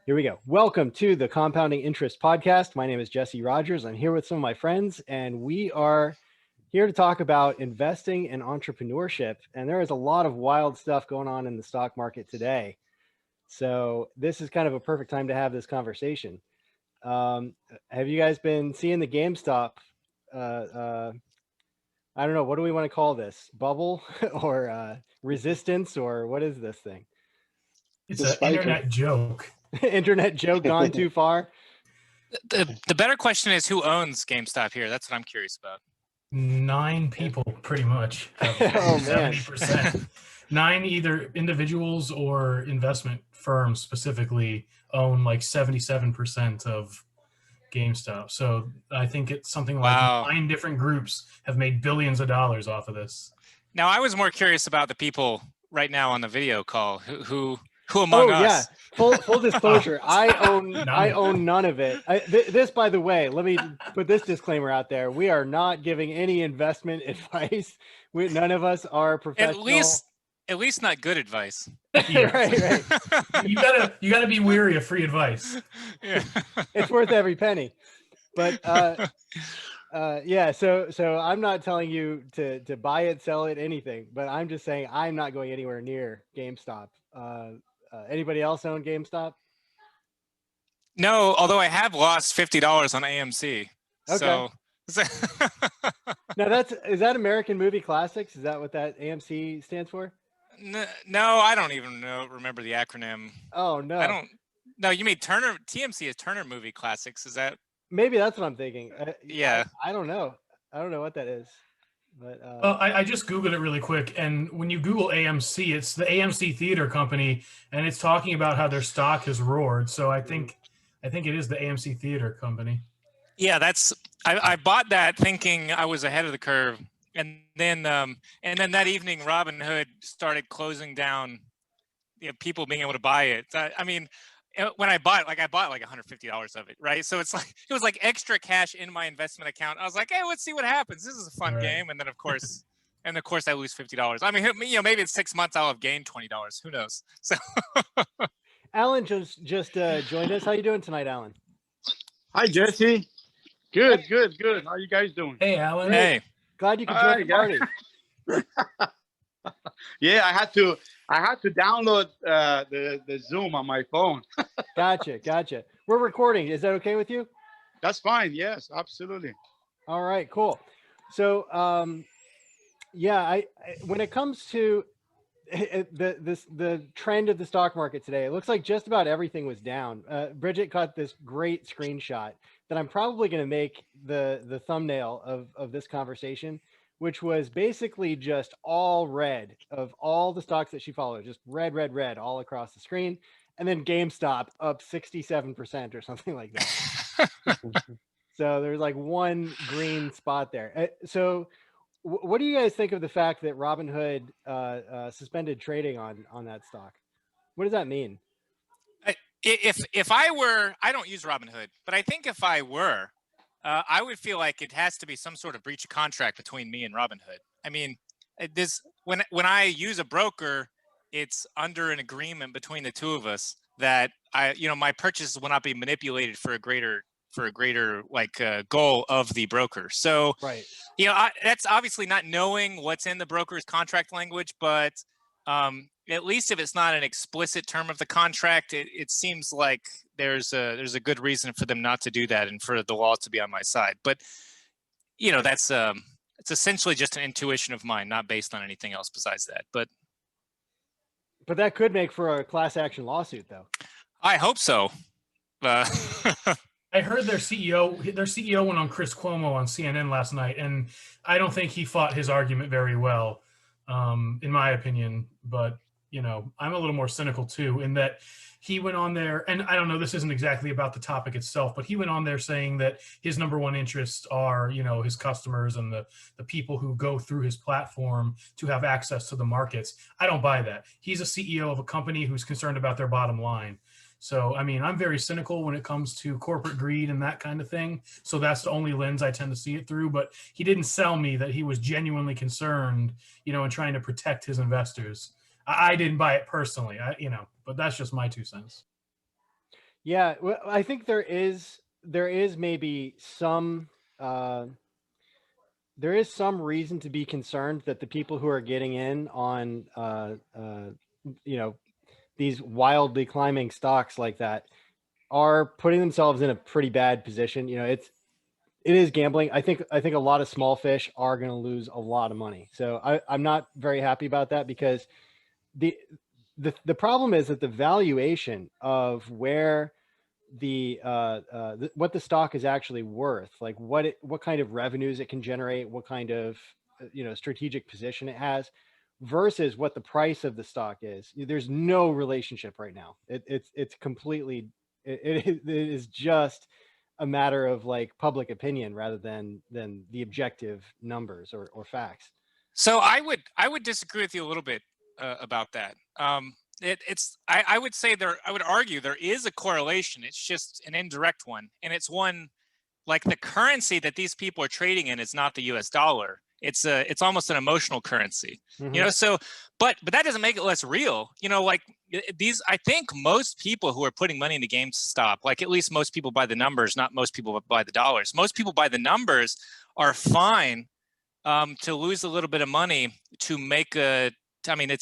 Here we go. Welcome to the Compounding Interest Podcast. My name is Jesse Rogers. I'm here with some of my friends, and we are here to talk about investing and entrepreneurship. And there is a lot of wild stuff going on in the stock market today. So this is kind of a perfect time to have this conversation. Have you guys been seeing the GameStop? I don't know. What do we want to call this? Bubble or resistance, or what is this thing? It's an internet joke. Internet joke gone too far. The better question is, who owns GameStop here? That's what I'm curious about. 9 people, pretty much. Oh, man. 70%. 9 either individuals or investment firms specifically own like 77% of GameStop. So I think it's something like Wow. 9 different groups have made billions of dollars off of this. Now, I was more curious about the people right now on the video call. Who among us? Yeah. Full disclosure. I own none of it. This, by the way, let me put this disclaimer out there. We are not giving any investment advice. None of us are professional. At least not good advice. Yeah. Right. You gotta be wary of free advice. Yeah. It's worth every penny. But yeah, so I'm not telling you to buy it, sell it, anything, but I'm just saying I'm not going anywhere near GameStop. Anybody else own GameStop? No, although I have lost $50 on AMC. Okay. So Now is that American Movie Classics? Is that what that AMC stands for? no, I don't even remember the acronym. Oh no. I don't. No, you mean Turner? TMC is Turner Movie Classics. Is that? Maybe that's what I'm thinking. Yeah. I don't know. I don't know what that is. But I just Googled it really quick, and when you Google AMC, it's the AMC Theater Company, and it's talking about how their stock has roared. So I think it is the AMC Theater Company. Yeah, I bought that thinking I was ahead of the curve, and then that evening Robinhood started closing down, people being able to buy it. I mean, when I bought like $150 of it, right? So it was like extra cash in my investment account. I was like, hey, let's see what happens. This is a fun game, and then of course I lose $50. I mean, maybe in 6 months I'll have gained $20. Who knows? So Alan just joined us. How you doing tonight, Alan? Hi, Jesse. Good. How you guys doing? Hey, Alan. hey, Glad you could join the party. Yeah, I had to download the Zoom on my phone. Gotcha. We're recording. Is that okay with you? That's fine. Yes, absolutely. All right, cool. So, yeah, I when it comes to the trend of the stock market today, it looks like just about everything was down. Bridget caught this great screenshot that I'm probably going to make the thumbnail of this conversation, which was basically just all red of all the stocks that she followed, just red all across the screen. And then GameStop up 67% or something like that. So there's like one green spot there. So what do you guys think of the fact that Robinhood suspended trading on that stock? What does that mean? if I were, I don't use Robinhood, but I think if I were, I would feel like it has to be some sort of breach of contract between me and Robinhood. I mean, when I use a broker, it's under an agreement between the two of us that my purchases will not be manipulated for a greater goal of the broker. So, right. That's obviously not knowing what's in the broker's contract language, but at least if it's not an explicit term of the contract, it seems like there's a good reason for them not to do that and for the law to be on my side. But that's it's essentially just an intuition of mine, not based on anything else besides that. But that could make for a class action lawsuit, though. I hope so. I heard their CEO went on Chris Cuomo on CNN last night, and I don't think he fought his argument very well, in my opinion. But, I'm a little more cynical too, in that he went on there, and I don't know, this isn't exactly about the topic itself, but he went on there saying that his number one interests are, his customers and the people who go through his platform to have access to the markets. I don't buy that. He's a CEO of a company who's concerned about their bottom line. So, I mean, I'm very cynical when it comes to corporate greed and that kind of thing. So that's the only lens I tend to see it through. But he didn't sell me that he was genuinely concerned, and trying to protect his investors. I didn't buy it personally, but that's just my 2 cents. Yeah, well, I think there is maybe some uh, there is some reason to be concerned that the people who are getting in on you know, these wildly climbing stocks like that are putting themselves in a pretty bad position. You know, it is gambling. I think a lot of small fish are going to lose a lot of money. So I'm not very happy about that, because the the problem is that the valuation of where what the stock is actually worth, like what kind of revenues it can generate, what kind of strategic position it has, versus what the price of the stock is. There's no relationship right now. It's completely it is just a matter of like public opinion rather than the objective numbers or facts. So I would disagree with you a little bit about that. I would say I would argue there is a correlation. It's just an indirect one, and it's one like the currency that these people are trading in is not the U.S. dollar. It's almost an emotional currency, Mhm. So, but that doesn't make it less real. Like these, I think most people who are putting money into GameStop, like at least most people by the numbers, not most people by the dollars. Most people by the numbers are fine to lose a little bit of money to make a. I mean,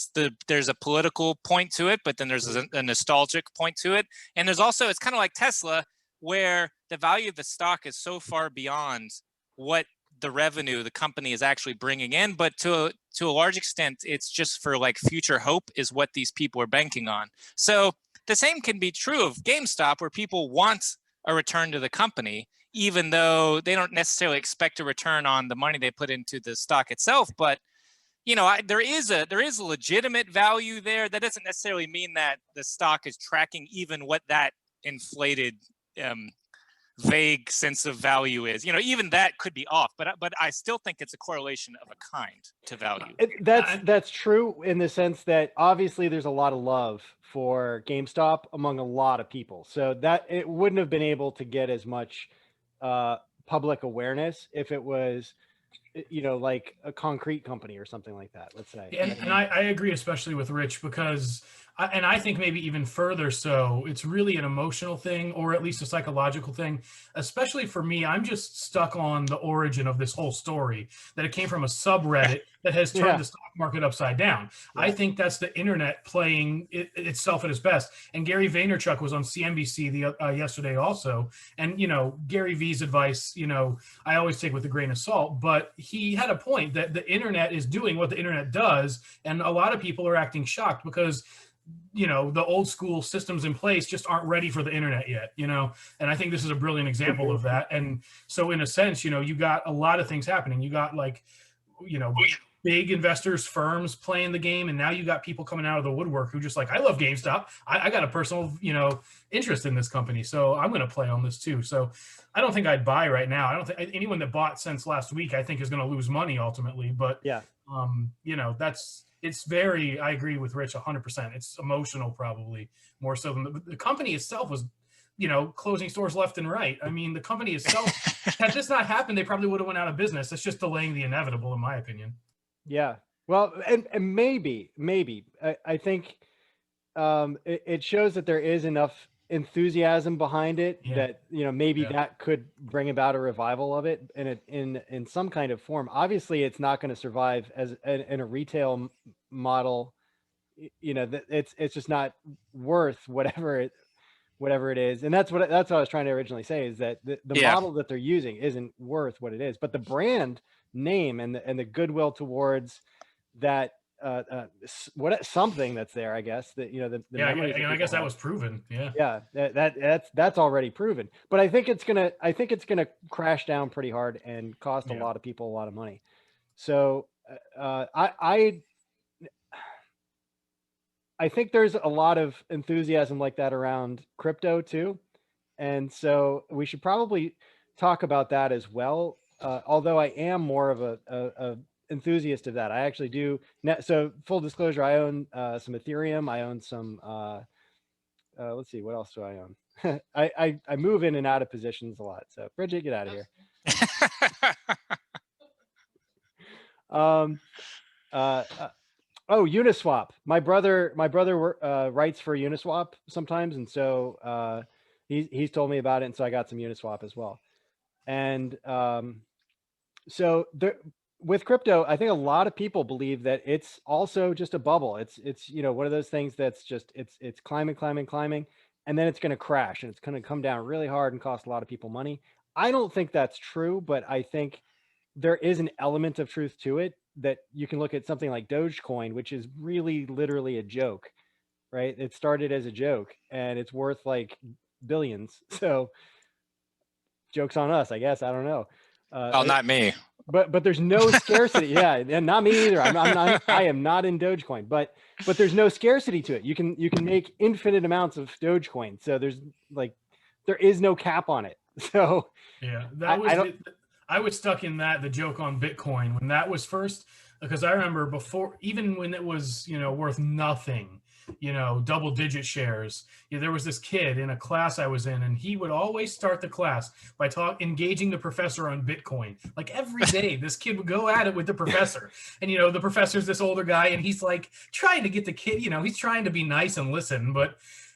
there's a political point to it, but then there's a nostalgic point to it, and there's also it's kind of like Tesla, where the value of the stock is so far beyond what the revenue the company is actually bringing in, but to a large extent, it's just for like future hope is what these people are banking on. So the same can be true of GameStop, where people want a return to the company, even though they don't necessarily expect a return on the money they put into the stock itself. But there is a legitimate value there. That doesn't necessarily mean that the stock is tracking even what that inflated vague sense of value is. Even that could be off, but I still think it's a correlation of a kind to value. That's true in the sense that obviously there's a lot of love for GameStop among a lot of people, so that it wouldn't have been able to get as much public awareness if it was like a concrete company or something like that, let's say. And I agree, especially with Rich, because I think maybe even further so, it's really an emotional thing, or at least a psychological thing. Especially for me, I'm just stuck on the origin of this whole story, that it came from a subreddit that has turned Yeah. the stock market upside down. Yeah. I think that's the internet playing itself at its best. And Gary Vaynerchuk was on CNBC yesterday also, and Gary V's advice, I always take with a grain of salt, but he had a point that the internet is doing what the internet does, and a lot of people are acting shocked because the old school systems in place just aren't ready for the internet yet, and I think this is a brilliant example of that. And so in a sense, you got a lot of things happening. You got like big investors, firms playing the game, and now you got people coming out of the woodwork who just like, I love GameStop. I got a personal interest in this company, so I'm going to play on this too. So I don't think I'd buy right now. I don't think anyone that bought since last week, I think, is going to lose money ultimately. But yeah, it's very, I agree with Rich 100%. It's emotional, probably more so than the company itself was, closing stores left and right. I mean, the company itself, had this not happened, they probably would have went out of business. It's just delaying the inevitable, in my opinion. Yeah. Well, and maybe I think it shows that there is enough enthusiasm behind it that maybe that could bring about a revival of it in some kind of form. Obviously, it's not going to survive as in a retail model. That it's just not worth whatever it is, and that's what I was trying to originally say, is that the model that they're using isn't worth what it is, but the brand name and the goodwill towards that something that's there, I guess, that I guess that was proven. That's already proven, but I think it's gonna crash down pretty hard and cost a lot of people a lot of money. So I think there's a lot of enthusiasm like that around crypto too, and so we should probably talk about that as well. Although I am more of a enthusiast of that. I actually do. So full disclosure, I own some Ethereum. I own some. Let's see, what else do I own? I move in and out of positions a lot. So Bridget, get out of here. Oh, Uniswap. My brother writes for Uniswap sometimes, and so he's told me about it, and so I got some Uniswap as well. And so there, with crypto, I think a lot of people believe that it's also just a bubble. It's one of those things that's just it's climbing, and then it's going to crash, and it's going to come down really hard and cost a lot of people money. I don't think that's true, but I think there is an element of truth to it, that you can look at something like Dogecoin, which is really literally a joke, right? It started as a joke and it's worth like billions. So joke's on us, I guess. I don't know. Well, not me. But there's no scarcity. Yeah, and not me either. I'm not. I am not in Dogecoin. But there's no scarcity to it. You can make infinite amounts of Dogecoin. So there is no cap on it. So yeah, I was stuck in the joke on Bitcoin when that was first, because I remember before, even when it was, worth nothing, double-digit shares. There was this kid in a class I was in, and he would always start the class by engaging the professor on Bitcoin. Like every day, this kid would go at it with the professor. And, the professor's this older guy, and he's like trying to get the kid, he's trying to be nice and listen,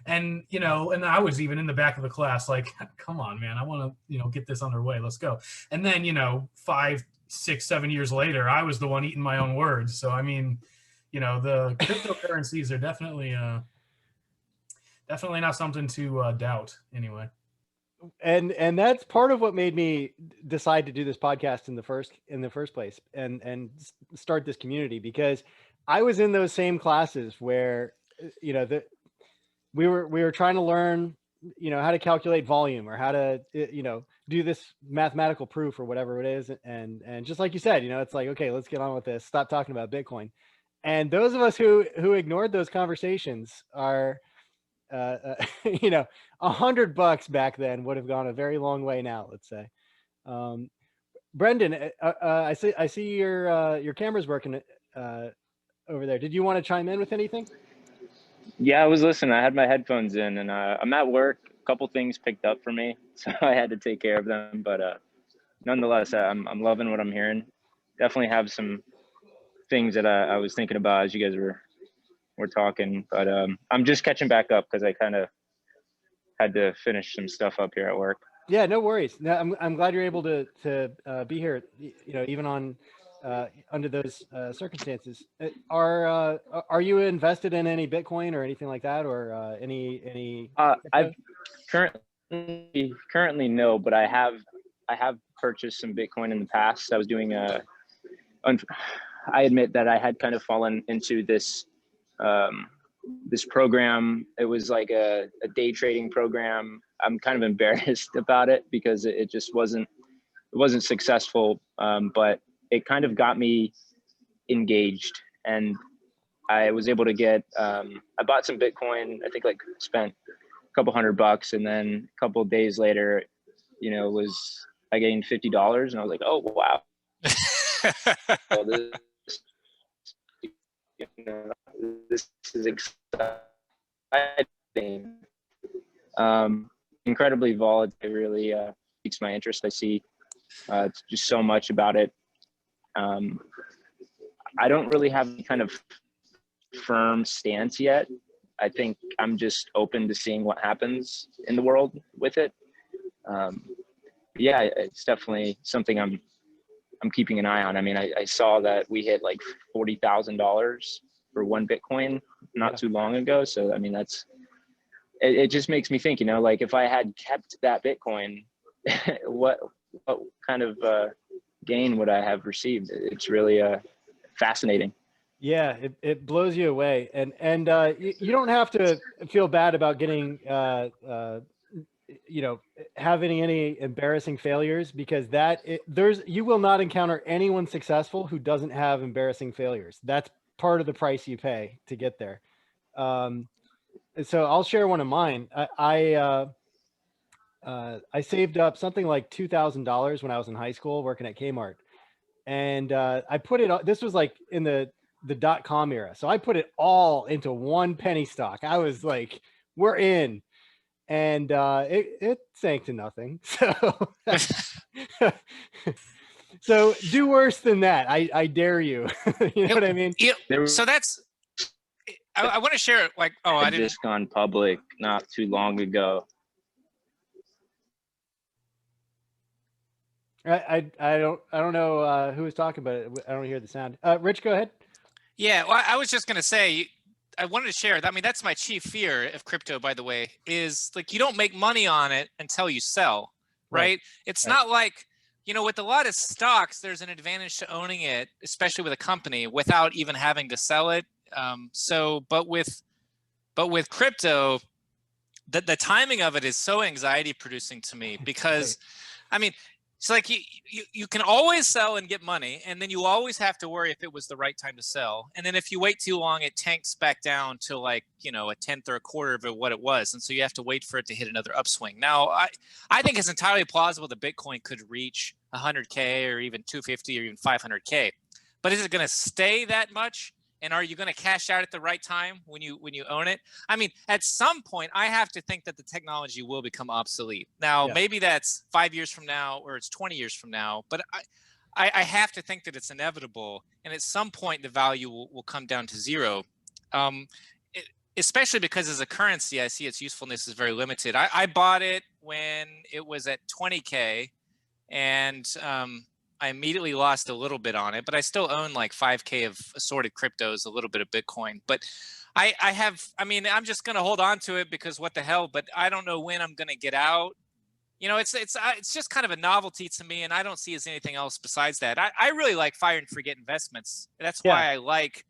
and I was even in the back of the class, like, come on, man, I want to, get this underway. Let's go. And then, 5, 6, 7 years later, I was the one eating my own words. So, I mean, the cryptocurrencies are definitely not something to doubt anyway. And that's part of what made me decide to do this podcast in the first place and start this community, because I was in those same classes where, we were trying to learn, how to calculate volume, or how to, do this mathematical proof or whatever it is. And just like you said, it's like, okay, let's get on with this. Stop talking about Bitcoin. And those of us who ignored those conversations are, $100 back then would have gone a very long way now, let's say. Brendan, I see your camera's working over there. Did you want to chime in with anything? Yeah, I was listening. I had my headphones in, and I'm at work. A couple things picked up for me, so I had to take care of them. But nonetheless, I'm loving what I'm hearing. Definitely have some things that I was thinking about as you guys were talking. But I'm just catching back up because I kind of had to finish some stuff up here at work. Yeah, no worries. No, I'm glad you're able to be here. Even on under those circumstances. Are you invested in any Bitcoin or anything like that, or any? I've currently no, but I have purchased some Bitcoin in the past. I was doing I admit that I had kind of fallen into this this program. It was like a day trading program. I'm kind of embarrassed about it because it just wasn't successful. But it kind of got me engaged, and I was able to get, I bought some Bitcoin, I think spent a couple $100, and then a couple of days later, I gained $50, and I was like, oh, wow. So this is exciting. Incredibly volatile. It really piques my interest. I see just so much about it. I don't really have any kind of firm stance yet. I think I'm just open to seeing what happens in the world with it. Yeah, it's definitely something I'm keeping an eye on. I mean, I saw that we hit like $40,000 for one Bitcoin not too long ago. So, I mean, it just makes me think, like if I had kept that Bitcoin, what kind of gain would I have received? It's really fascinating. Yeah, it blows you away, and you don't have to feel bad about getting having any embarrassing failures, because you will not encounter anyone successful who doesn't have embarrassing failures. That's part of the price you pay to get there. So I'll share one of mine. I saved up something like $2,000 when I was in high school working at Kmart, and I put it. This was like in the .com era, so I put it all into one penny stock. I was like, "We're in," and it sank to nothing. So do worse than that. I dare you. You know what I mean? So that's. I want to share like. Oh, I didn't. Just gone public not too long ago. I don't know who was talking, but I don't hear the sound. Rich, go ahead. Yeah, well, I was just going to say, I wanted to share. I mean, that's my chief fear of crypto, by the way, is like you don't make money on it until you sell, Right. right? It's Right. not like, with a lot of stocks, there's an advantage to owning it, especially with a company, without even having to sell it. But with crypto, the timing of it is so anxiety producing to me because, I mean, it's like you can always sell and get money, and then you always have to worry if it was the right time to sell. And then if you wait too long, it tanks back down to like, a tenth or a quarter of what it was. And so you have to wait for it to hit another upswing. Now, I think it's entirely plausible that Bitcoin could reach 100K or even 250 or even 500K. But is it going to stay that much? And are you going to cash out at the right time when you own it? I mean, at some point, I have to think that the technology will become obsolete. Now, maybe that's 5 years from now or it's 20 years from now, but I have to think that it's inevitable. And at some point, the value will come down to zero, especially because as a currency, I see its usefulness is very limited. I bought it when it was at 20K, and I immediately lost a little bit on it, but I still own like 5K of assorted cryptos, a little bit of Bitcoin. But I'm just going to hold on to it because what the hell, but I don't know when I'm going to get out. It's just kind of a novelty to me, and I don't see as anything else besides that. I really like fire and forget investments. That's why I like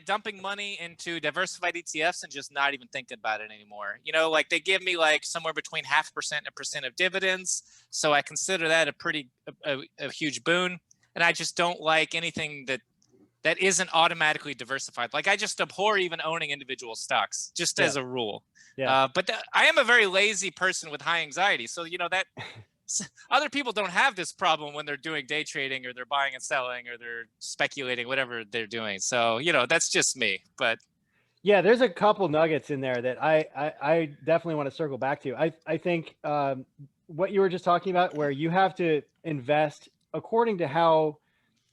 dumping money into diversified ETFs and just not even thinking about it anymore. Like they give me like somewhere between 0.5% and 1% of dividends. So I consider that a huge boon. And I just don't like anything that isn't automatically diversified. Like I just abhor even owning individual stocks, just as a rule. But I am a very lazy person with high anxiety. So, that other people don't have this problem when they're doing day trading or they're buying and selling or they're speculating, whatever they're doing. So, that's just me. But yeah, there's a couple nuggets in there that I definitely want to circle back to. I think what you were just talking about, where you have to invest according to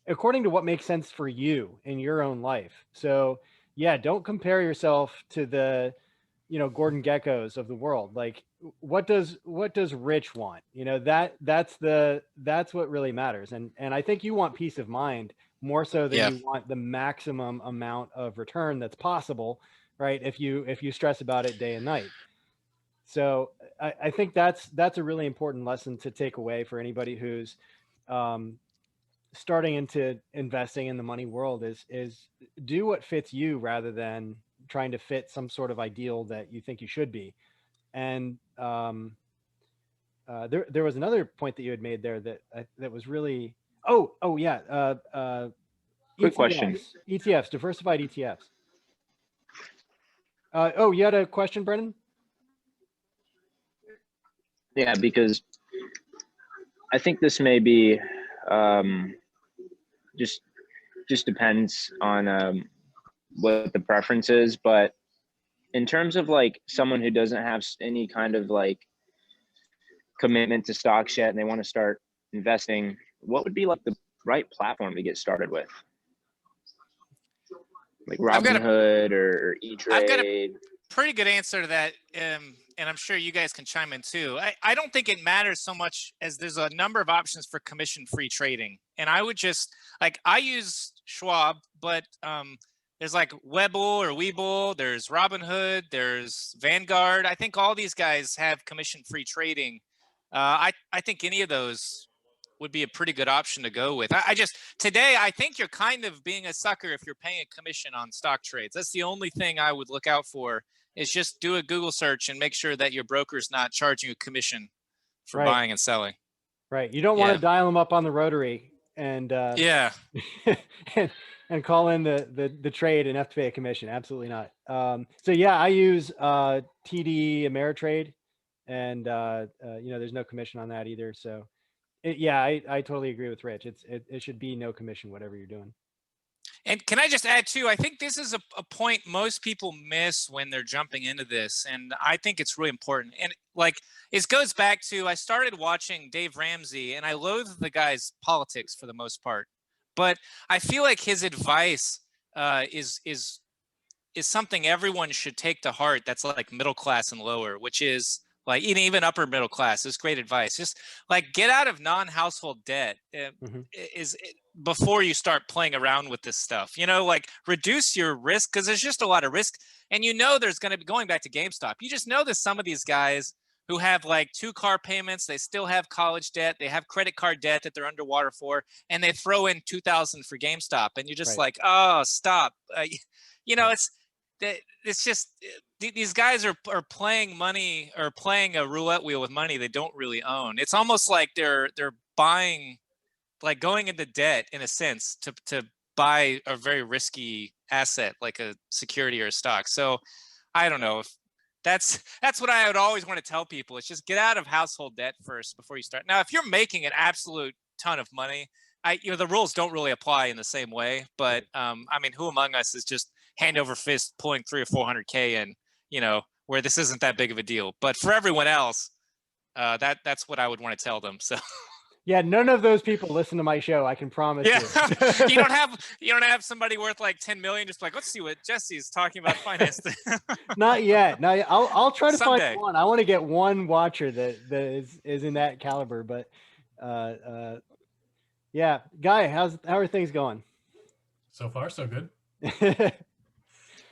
what makes sense for you in your own life. So yeah, don't compare yourself to the Gordon Geckos of the world. Like what does Rich want? That's what really matters. And I think you want peace of mind more so than you want the maximum amount of return that's possible, right? If you stress about it day and night. So I think that's a really important lesson to take away for anybody who's starting into investing in the money world is do what fits you rather than trying to fit some sort of ideal that you think you should be. And there was another point that you had made there that was really Quick ETFs, question. ETFs, diversified ETFs. You had a question, Brennan? Yeah, because I think this may be just depends on what the preference is, but in terms of like someone who doesn't have any kind of like commitment to stocks yet and they want to start investing, what would be like the right platform to get started with? Like Robinhood or E-Trade? I've got a pretty good answer to that, and I'm sure you guys can chime in too. I don't think it matters so much as there's a number of options for commission-free trading. And I would just, like, I use Schwab, but there's like Webull or Webull, there's Robinhood, there's Vanguard. I think all these guys have commission-free trading. I think any of those would be a pretty good option to go with. Today, I think you're kind of being a sucker if you're paying a commission on stock trades. That's the only thing I would look out for, is just do a Google search and make sure that your broker's not charging you a commission for buying and selling. Right. You don't want to dial them up on the rotary and and call in the trade and have to pay a commission. Absolutely not. So yeah, I use TD Ameritrade, and there's no commission on that either. So I totally agree with Rich. It should be no commission, whatever you're doing. And can I just add too, I think this is a point most people miss when they're jumping into this. And I think it's really important. And like, it goes back to, I started watching Dave Ramsey and I loathe the guy's politics for the most part, but I feel like his advice is something everyone should take to heart. That's like middle class and lower, which is like even upper middle class. It's great advice. Just like get out of non-household debt is before you start playing around with this stuff. You know, like reduce your risk because there's just a lot of risk. And you know there's going to be, going back to GameStop, you just know that some of these guys who have like 2 car payments, they still have college debt, they have credit card debt that they're underwater for, and they throw in 2,000 for GameStop, and you're just like, oh, stop. You know, it's just these guys are playing money or playing a roulette wheel with money they don't really own. It's almost like they're buying, like going into debt in a sense to buy a very risky asset like a security or a stock. So I don't know if that's what I would always want to tell people. It's just get out of household debt first before you start. Now, if you're making an absolute ton of money, the rules don't really apply in the same way. But I mean, who among us is just hand over fist pulling 300 or 400K in, you know, where this isn't that big of a deal. But for everyone else, that's what I would want to tell them. So. Yeah, none of those people listen to my show. I can promise you. you don't have somebody worth like 10 million. Just like, let's see what Jesse's talking about finance. Not yet. No, I'll try to Someday. find one. I want to get one watcher that is in that caliber. But yeah, Guy, how are things going? So far, so good.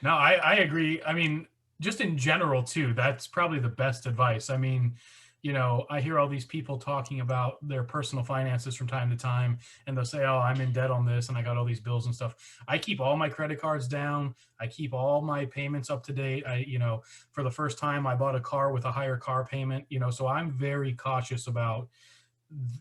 No, I agree. I mean, just in general too, that's probably the best advice. I mean, you know, I hear all these people talking about their personal finances from time to time, and they'll say, oh, I'm in debt on this and I got all these bills and stuff. I keep all my credit cards down. I keep all my payments up to date. You know, for the first time I bought a car with a higher car payment, you know, so I'm very cautious about,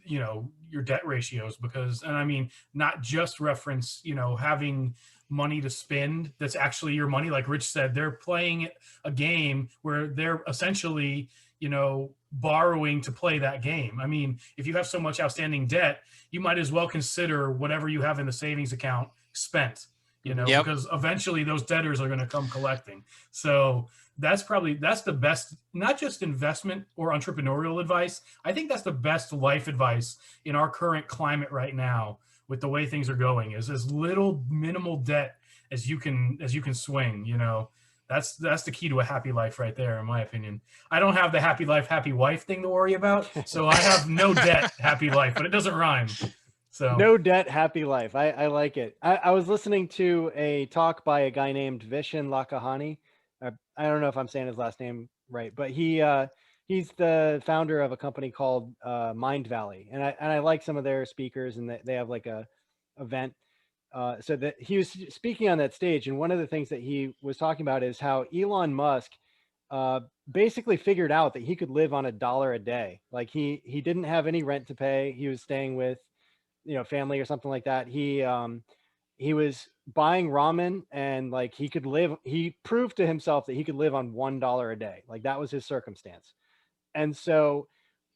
you know, your debt ratios because, and I mean, not just reference, you know, having money to spend that's actually your money. Like Rich said, they're playing a game where they're essentially, you know, borrowing to play that game. I mean, if you have so much outstanding debt, you might as well consider whatever you have in the savings account spent, you know, because eventually those debtors are going to come collecting. So that's the best, not just investment or entrepreneurial advice. I think that's the best life advice in our current climate right now with the way things are going, is as little minimal debt as you can swing, you know. That's the key to a happy life right there, in my opinion. I don't have the happy life, happy wife thing to worry about. So I have no debt, happy life, but it doesn't rhyme. So no debt, happy life. I like it. I was listening to a talk by a guy named Vishen Lakhiani. I don't know if I'm saying his last name right, but he's the founder of a company called Mind Valley. And I like some of their speakers, and they have like a event. So that he was speaking on that stage, and one of the things that he was talking about is how Elon Musk basically figured out that he could live on $1 a day. Like he didn't have any rent to pay. He was staying with, you know, family or something like that. He was buying ramen, and like he proved to himself that he could live on $1 a day. Like that was his circumstance. And so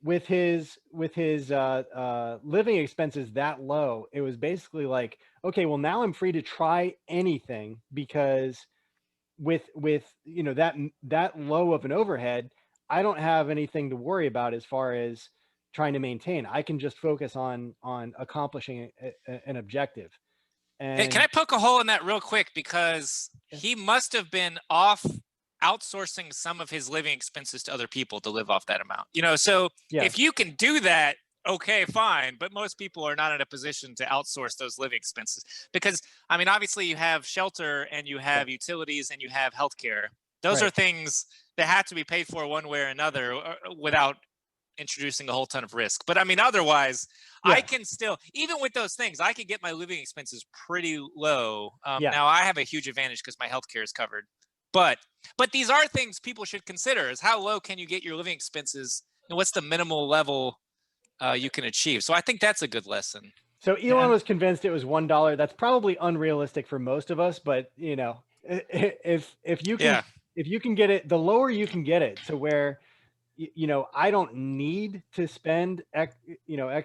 with his living expenses that low, it was basically like, okay, well now I'm free to try anything, because with you know that low of an overhead, I don't have anything to worry about as far as trying to maintain. I can just focus on accomplishing an objective. And hey, can I poke a hole in that real quick? Because he must have been off outsourcing some of his living expenses to other people to live off that amount, you know. So if you can do that, okay, fine. But most people are not in a position to outsource those living expenses, because I mean, obviously you have shelter and you have utilities and you have healthcare. Those are things that have to be paid for one way or another without introducing a whole ton of risk. But I mean, otherwise, I can still, even with those things, I can get my living expenses pretty low. Now I have a huge advantage because my healthcare is covered. But these are things people should consider: is how low can you get your living expenses, and what's the minimal level you can achieve. So I think that's a good lesson. So Elon was convinced it was $1. That's probably unrealistic for most of us, but you know, if you can get it, the lower you can get it to where, you know, I don't need to spend X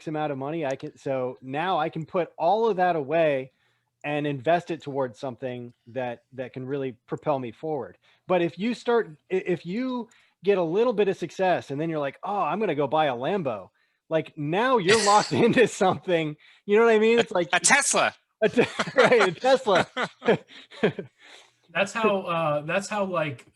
amount of money. So now I can put all of that away and invest it towards something that can really propel me forward. But if you get a little bit of success and then you're like, oh, I'm going to go buy a Lambo, like now you're locked into something, you know what I mean? It's like a Tesla, right? A Tesla. That's how like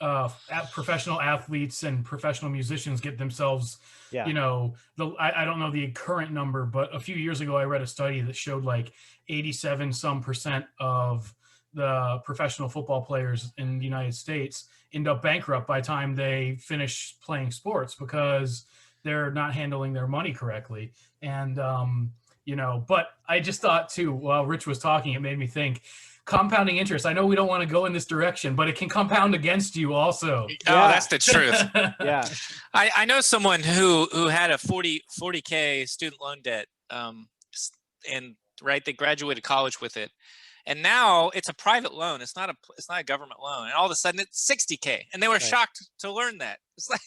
professional athletes and professional musicians get themselves, Yeah. you know, I don't know the current number, but a few years ago I read a study that showed like 87% of the professional football players in the United States end up bankrupt by the time they finish playing sports because they're not handling their money correctly. And you know, but I just thought too, while Rich was talking, it made me think compounding interest. I know we don't want to go in this direction, but it can compound against you also. Oh, Yeah. that's the truth. Yeah. I know someone who had a 40K student loan debt, and right, they graduated college with it, and now it's a private loan. It's not a government loan, and all of a sudden it's 60K, and they were shocked to learn that. It's like,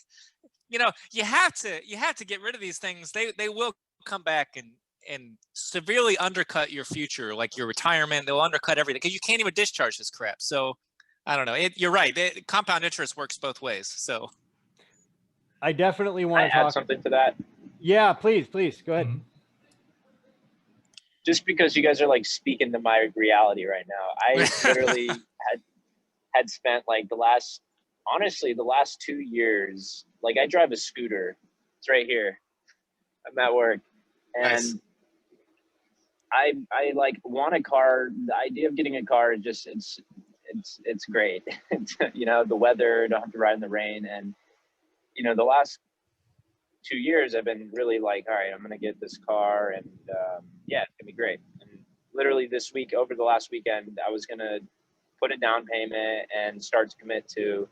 you know, you have to get rid of these things. They will come back and severely undercut your future, like your retirement. They'll undercut everything because you can't even discharge this crap. So I don't know. You're right. Compound interest works both ways. So I definitely Can I want to add talk. something to that? Yeah, please go ahead. Mhm. Just because you guys are like speaking to my reality right now, I literally had spent like the last 2 years, like I drive a scooter. It's right here. I'm at work, and nice. I like want a car. The idea of getting a car is just it's great. You know, the weather, don't have to ride in the rain, and you know, the last 2 years I've been really like, all right, I'm gonna get this car, and yeah, it's gonna be great. And literally this week, over the last weekend, I was gonna put a down payment and start to commit to,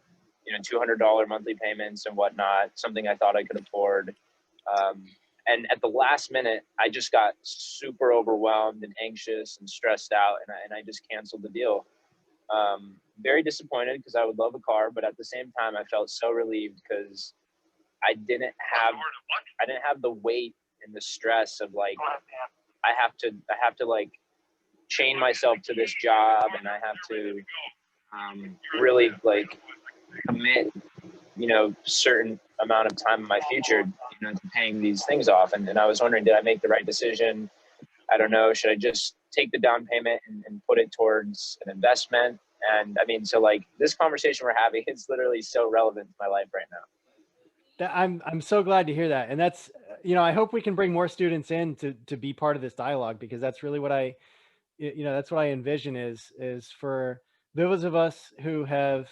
you know, $200 monthly payments and whatnot, something I thought I could afford. And at the last minute, I just got super overwhelmed and anxious and stressed out, and I just canceled the deal. Very disappointed because I would love a car, but at the same time, I felt so relieved because I didn't have the weight and the stress of like I have to like chain myself to this job, and I have to really like commit, you know, certain amount of time in my future, you know, to paying these things off. And I was wondering, did I make the right decision? I don't know. Should I just take the down payment and put it towards an investment? And I mean, so like this conversation we're having is literally so relevant to my life right now. I'm so glad to hear that. And that's, you know, I hope we can bring more students in to be part of this dialogue, because that's really what that's what I envision is for those of us who have,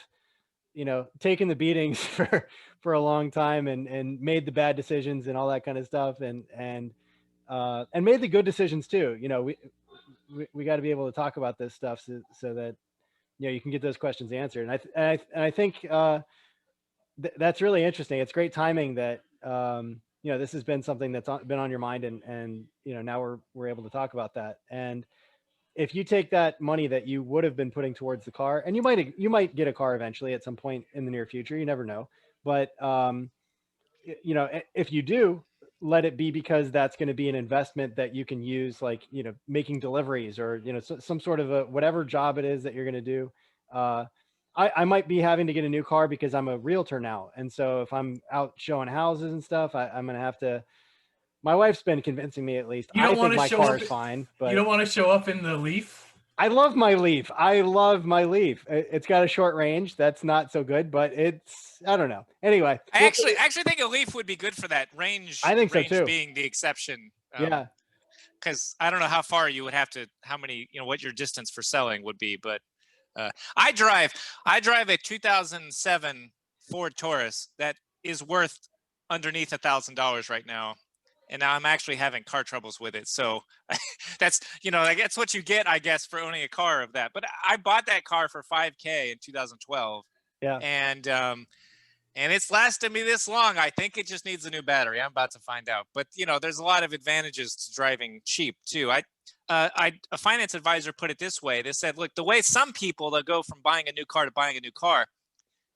you know, taken the beatings for a long time and made the bad decisions and all that kind of stuff, and made the good decisions too. You know, we got to be able to talk about this stuff so that, you know, you can get those questions answered. And I think that's really interesting. It's great timing that you know, this has been something that's been on your mind, and you know, now we're able to talk about that. And if you take that money that you would have been putting towards the car, and you might get a car eventually at some point in the near future, you never know, but you know, if you do, let it be because that's going to be an investment that you can use, like, you know, making deliveries, or, you know, some sort of a whatever job it is that you're going to do. I might be having to get a new car because I'm a realtor now, and so if I'm out showing houses and stuff, I'm going to have to. My wife's been convincing me, at least. You don't I want think to my show car up. is fine, but You don't want to show up in the Leaf. I love my Leaf. I love my Leaf. It's got a short range. That's not so good, but I don't know. Anyway, I actually think a Leaf would be good for that range. I think so range too. Being the exception. Yeah. Because I don't know how far you would have to, how many, you know, what your distance for selling would be, but I drive a 2007 Ford Taurus that is worth underneath $1,000 right now, and now I'm actually having car troubles with it. So that's, you know, like, that's what you get, I guess, for owning a car of that. But I bought that car for $5,000 in 2012. Yeah. And it's lasted me this long. I think it just needs a new battery. I'm about to find out. But, you know, there's a lot of advantages to driving cheap too. A finance advisor put it this way. They said, look, the way some people that go from buying a new car to buying a new car,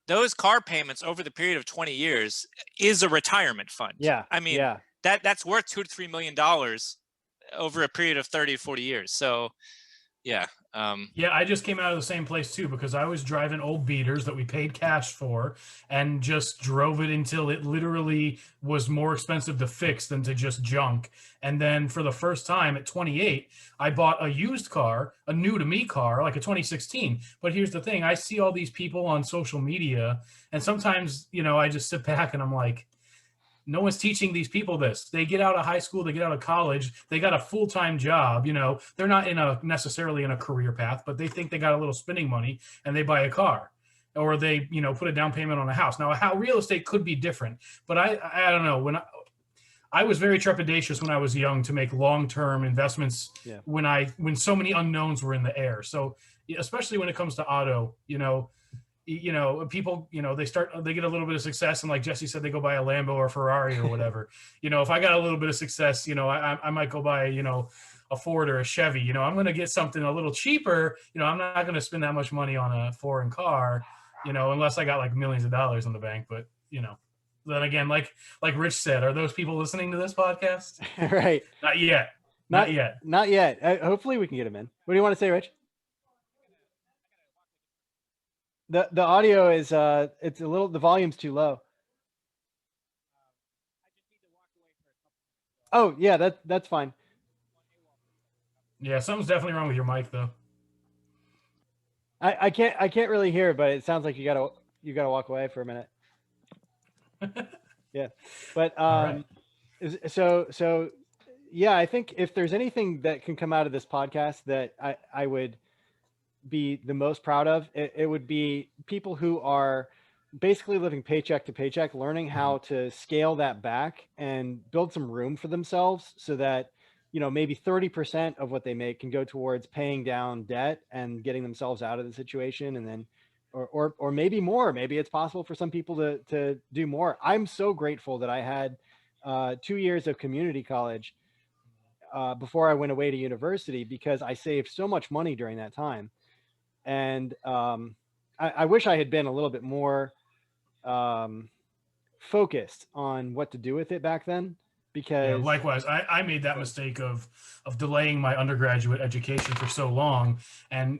those car payments over the period of 20 years is a retirement fund. Yeah. I mean, yeah. that's worth $2 to $3 million over a period of 30 to 40 years. So Yeah. Yeah, I just came out of the same place too, because I was driving old beaters that we paid cash for and just drove it until it literally was more expensive to fix than to just junk. And then for the first time at 28, I bought a used car, a new to me car, like a 2016. But here's the thing, I see all these people on social media, and sometimes, I just sit back and I'm like, no one's teaching these people this. They get out of high school, they get out of college, they got a full-time job. They're not necessarily in a career path, but they think they got a little spending money and they buy a car, or they put a down payment on a house. Now, how real estate could be different, but I don't know. When I was very trepidatious when I was young to make long-term investments, Yeah. when so many unknowns were in the air. So especially when it comes to auto, people, they get a little bit of success, and like Jesse said, they go buy a Lambo or Ferrari or whatever. If I got a little bit of success, I might go buy, a Ford or a Chevy. I'm going to get something a little cheaper. I'm not going to spend that much money on a foreign car, unless I got like millions of dollars in the bank. But, then again, like Rich said, are those people listening to this podcast? Right. Not yet. Not yet. Not yet. Hopefully we can get them in. What do you want to say, Rich? The audio is it's a little, the volume's too low. Oh yeah, that's fine. Yeah, something's definitely wrong with your mic though. I can't really hear, but it sounds like you gotta walk away for a minute. Yeah, but All right. so yeah, I think if there's anything that can come out of this podcast that I would be the most proud of, it would be people who are basically living paycheck to paycheck, learning how to scale that back and build some room for themselves so that, maybe 30% of what they make can go towards paying down debt and getting themselves out of the situation. And then, or maybe more, maybe it's possible for some people to do more. I'm so grateful that I had 2 years of community college before I went away to university, because I saved so much money during that time. And I wish I had been a little bit more focused on what to do with it back then, because Yeah, likewise, I made that mistake of delaying my undergraduate education for so long. And,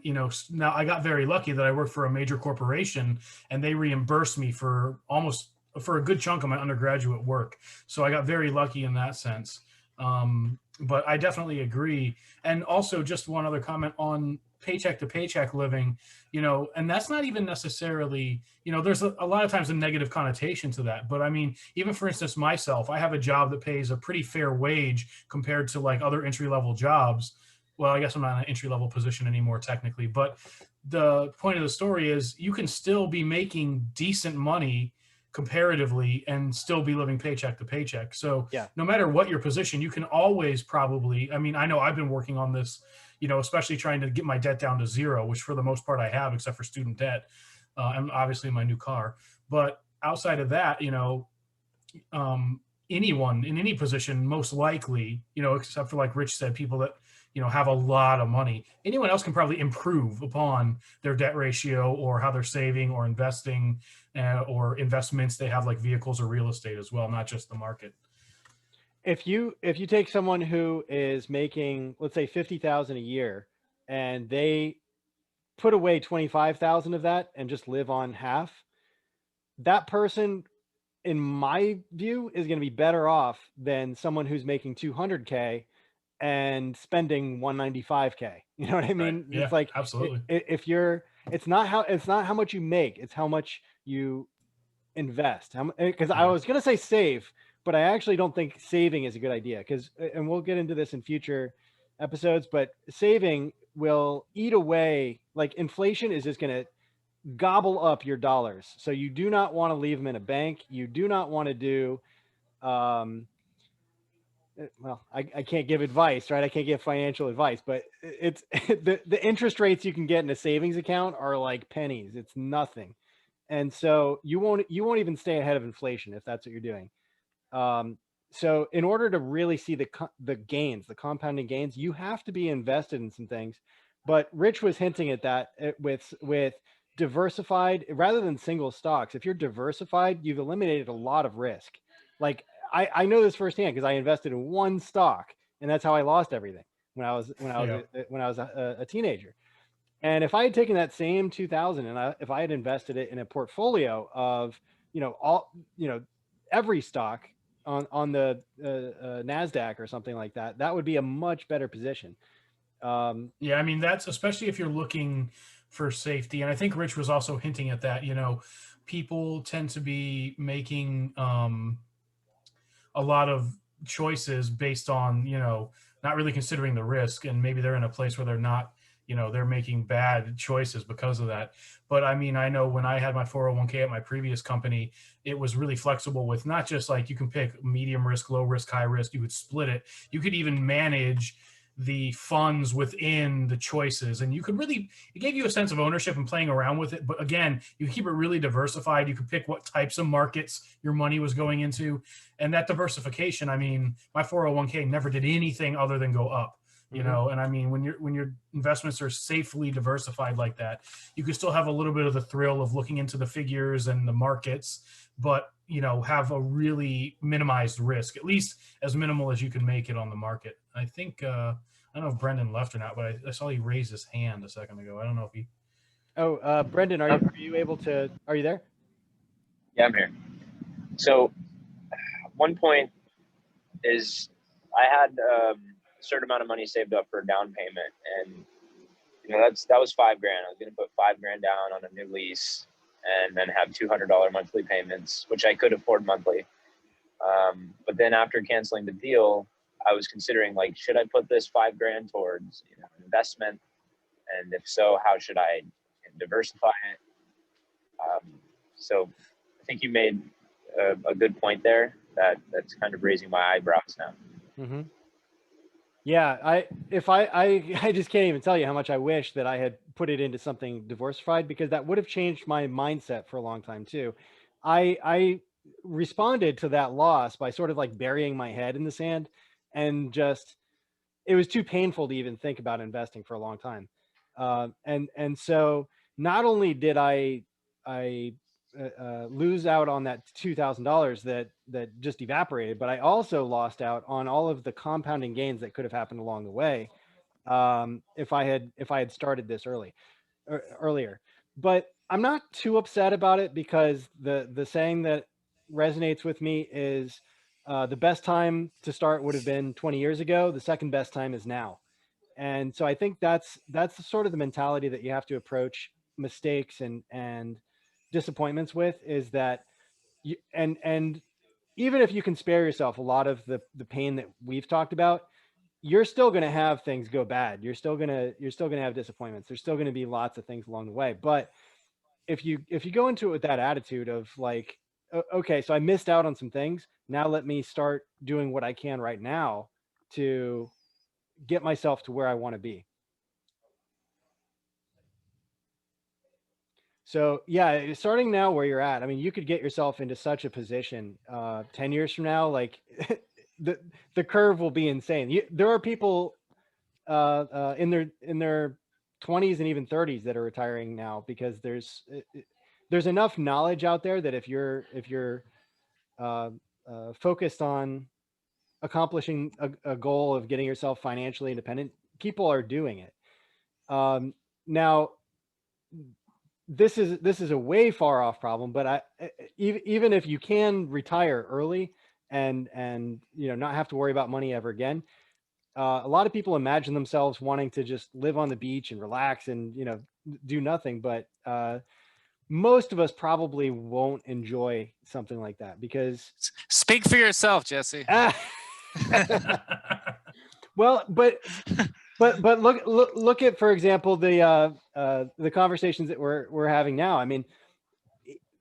now I got very lucky that I worked for a major corporation and they reimbursed me for a good chunk of my undergraduate work. So I got very lucky in that sense. But I definitely agree. And also just one other comment on paycheck to paycheck living, and that's not even necessarily, there's a lot of times a negative connotation to that. But I mean, even for instance, myself, I have a job that pays a pretty fair wage compared to like other entry-level jobs. Well, I guess I'm not in an entry-level position anymore technically, but the point of the story is you can still be making decent money comparatively and still be living paycheck to paycheck. So yeah, no matter what your position, you can always probably, I know I've been working on this, especially trying to get my debt down to zero, which for the most part I have, except for student debt, and obviously my new car. But outside of that, anyone in any position, most likely, except for like Rich said, people that, have a lot of money, anyone else can probably improve upon their debt ratio or how they're saving or investing or investments they have, like vehicles or real estate as well, not just the market. If you take someone who is making, let's say 50,000 a year, and they put away 25,000 of that and just live on half, that person, in my view, is going to be better off than someone who's making 200K and spending 195K. You know what I mean? Right. Yeah, it's like, absolutely. It's not how much you make, it's how much you invest. Because I was going to say save, but I actually don't think saving is a good idea, and we'll get into this in future episodes, but saving will eat away, like inflation is just going to gobble up your dollars. So you do not want to leave them in a bank. You do not want to do, well, I can't give advice, right? I can't give financial advice, but it's the interest rates you can get in a savings account are like pennies. It's nothing. And so you won't even stay ahead of inflation if that's what you're doing. So in order to really see the gains, the compounding gains, you have to be invested in some things. But Rich was hinting at that with diversified rather than single stocks. If you're diversified, you've eliminated a lot of risk. Like I know this firsthand because I invested in one stock and that's how I lost everything. when I was Yeah. a teenager. And if I had taken that same 2000 and if I had invested it in a portfolio of, every stock on the NASDAQ or something like that, that would be a much better position. Yeah, I mean, that's especially if you're looking for safety. And I think Rich was also hinting at that, people tend to be making a lot of choices based on, not really considering the risk. And maybe they're in a place where they're not, they're making bad choices because of that. But I mean, I know when I had my 401k at my previous company, it was really flexible with not just like you can pick medium risk, low risk, high risk, you could split it. You could even manage the funds within the choices, and you could really, it gave you a sense of ownership and playing around with it. But again, you keep it really diversified. You could pick what types of markets your money was going into, and that diversification, I mean, my 401k never did anything other than go up, and I mean, when your investments are safely diversified like that, you can still have a little bit of the thrill of looking into the figures and the markets, but have a really minimized risk, at least as minimal as you can make it on the market. I think I don't know if Brendan left or not, but I saw he raised his hand a second ago. I don't know if he. Oh, Brendan, are you able to? Are you there? Yeah, I'm here. So one point is I had a certain amount of money saved up for a down payment, and that was $5,000. I was going to put $5,000 down on a new lease, and then have $200 monthly payments, which I could afford monthly. But then after canceling the deal, I was considering, like, should I put this $5,000 towards an investment? And if so, how should I diversify it? So I think you made a good point there that's kind of raising my eyebrows now. Mm-hmm. Yeah, I just can't even tell you how much I wish that I had put it into something diversified, because that would have changed my mindset for a long time too. I responded to that loss by sort of like burying my head in the sand, and just, it was too painful to even think about investing for a long time. And so not only did I lose out on that $2,000 that just evaporated, but I also lost out on all of the compounding gains that could have happened along the way, if I had started this earlier. But I'm not too upset about it, because the saying that resonates with me is, the best time to start would have been 20 years ago. The second best time is now. And so I think that's sort of the mentality that you have to approach mistakes and disappointments with, is that and even if you can spare yourself a lot of the pain that we've talked about, you're still going to have things go bad. You're still going to have disappointments. There's still going to be lots of things along the way. But if you go into it with that attitude of like, okay, so I missed out on some things, now let me start doing what I can right now to get myself to where I want to be. So yeah, starting now where you're at, I mean, you could get yourself into such a position 10 years from now, like the curve will be insane. There are people in their 20s and even 30s that are retiring now, because there's enough knowledge out there that if you're focused on accomplishing a goal of getting yourself financially independent, people are doing it. Now, this is a way far off problem, but even if you can retire early and not have to worry about money ever again, a lot of people imagine themselves wanting to just live on the beach and relax and do nothing, but most of us probably won't enjoy something like that, because Speak for yourself, Jesse. Well, but look at, for example, the conversations that we're having now. I mean,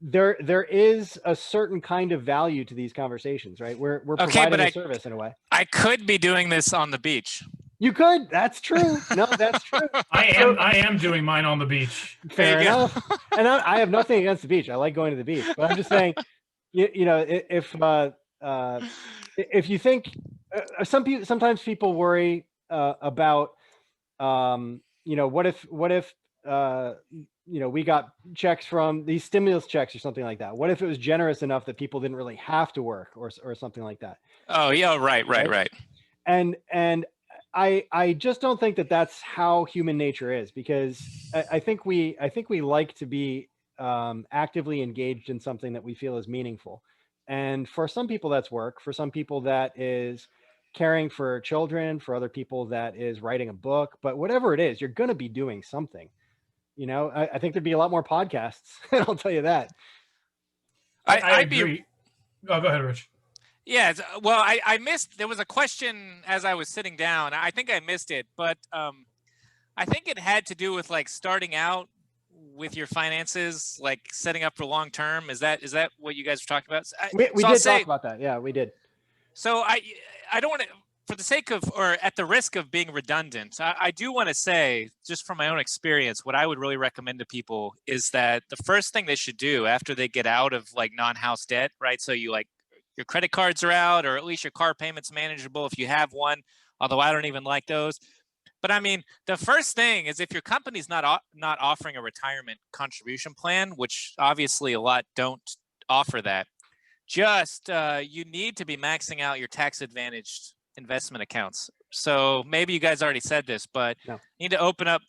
there is a certain kind of value to these conversations, right? We're Okay, providing but a service in a way. I could be doing this on the beach. You could. That's true. No, that's true. I am doing mine on the beach. Fair enough. And I have nothing against the beach. I like going to the beach, but I'm just saying, if you think, sometimes people worry about, what if we got checks from these stimulus checks or something like that. What if it was generous enough that people didn't really have to work, or something like that? Oh yeah, right. And I just don't think that that's how human nature is, because I think we like to be actively engaged in something that we feel is meaningful. And for some people that's work, for some people that is caring for children, for other people that is writing a book, but whatever it is, you're going to be doing something. I think there'd be a lot more podcasts. I'll tell you that. I I'd be agree. Oh, go ahead, Rich. Yeah, well, I missed. There was a question as I was sitting down. I think I missed it, but I think it had to do with like starting out with your finances, like setting up for long term. Is that what you guys were talking about? We So I'll did say, talk about that. Yeah, we did. so I don't want to, for the sake of, or at the risk of being redundant, I do want to say, just from my own experience, what I would really recommend to people is that the first thing they should do after they get out of like non-house debt, right? So you like, your credit cards are out, or at least your car payment's manageable if you have one, although I don't even like those. But I mean, the first thing is if your company's not offering a retirement contribution plan, which obviously a lot don't offer that, just you need to be maxing out your tax advantaged investment accounts. So maybe you guys already said this, but No. you need to open up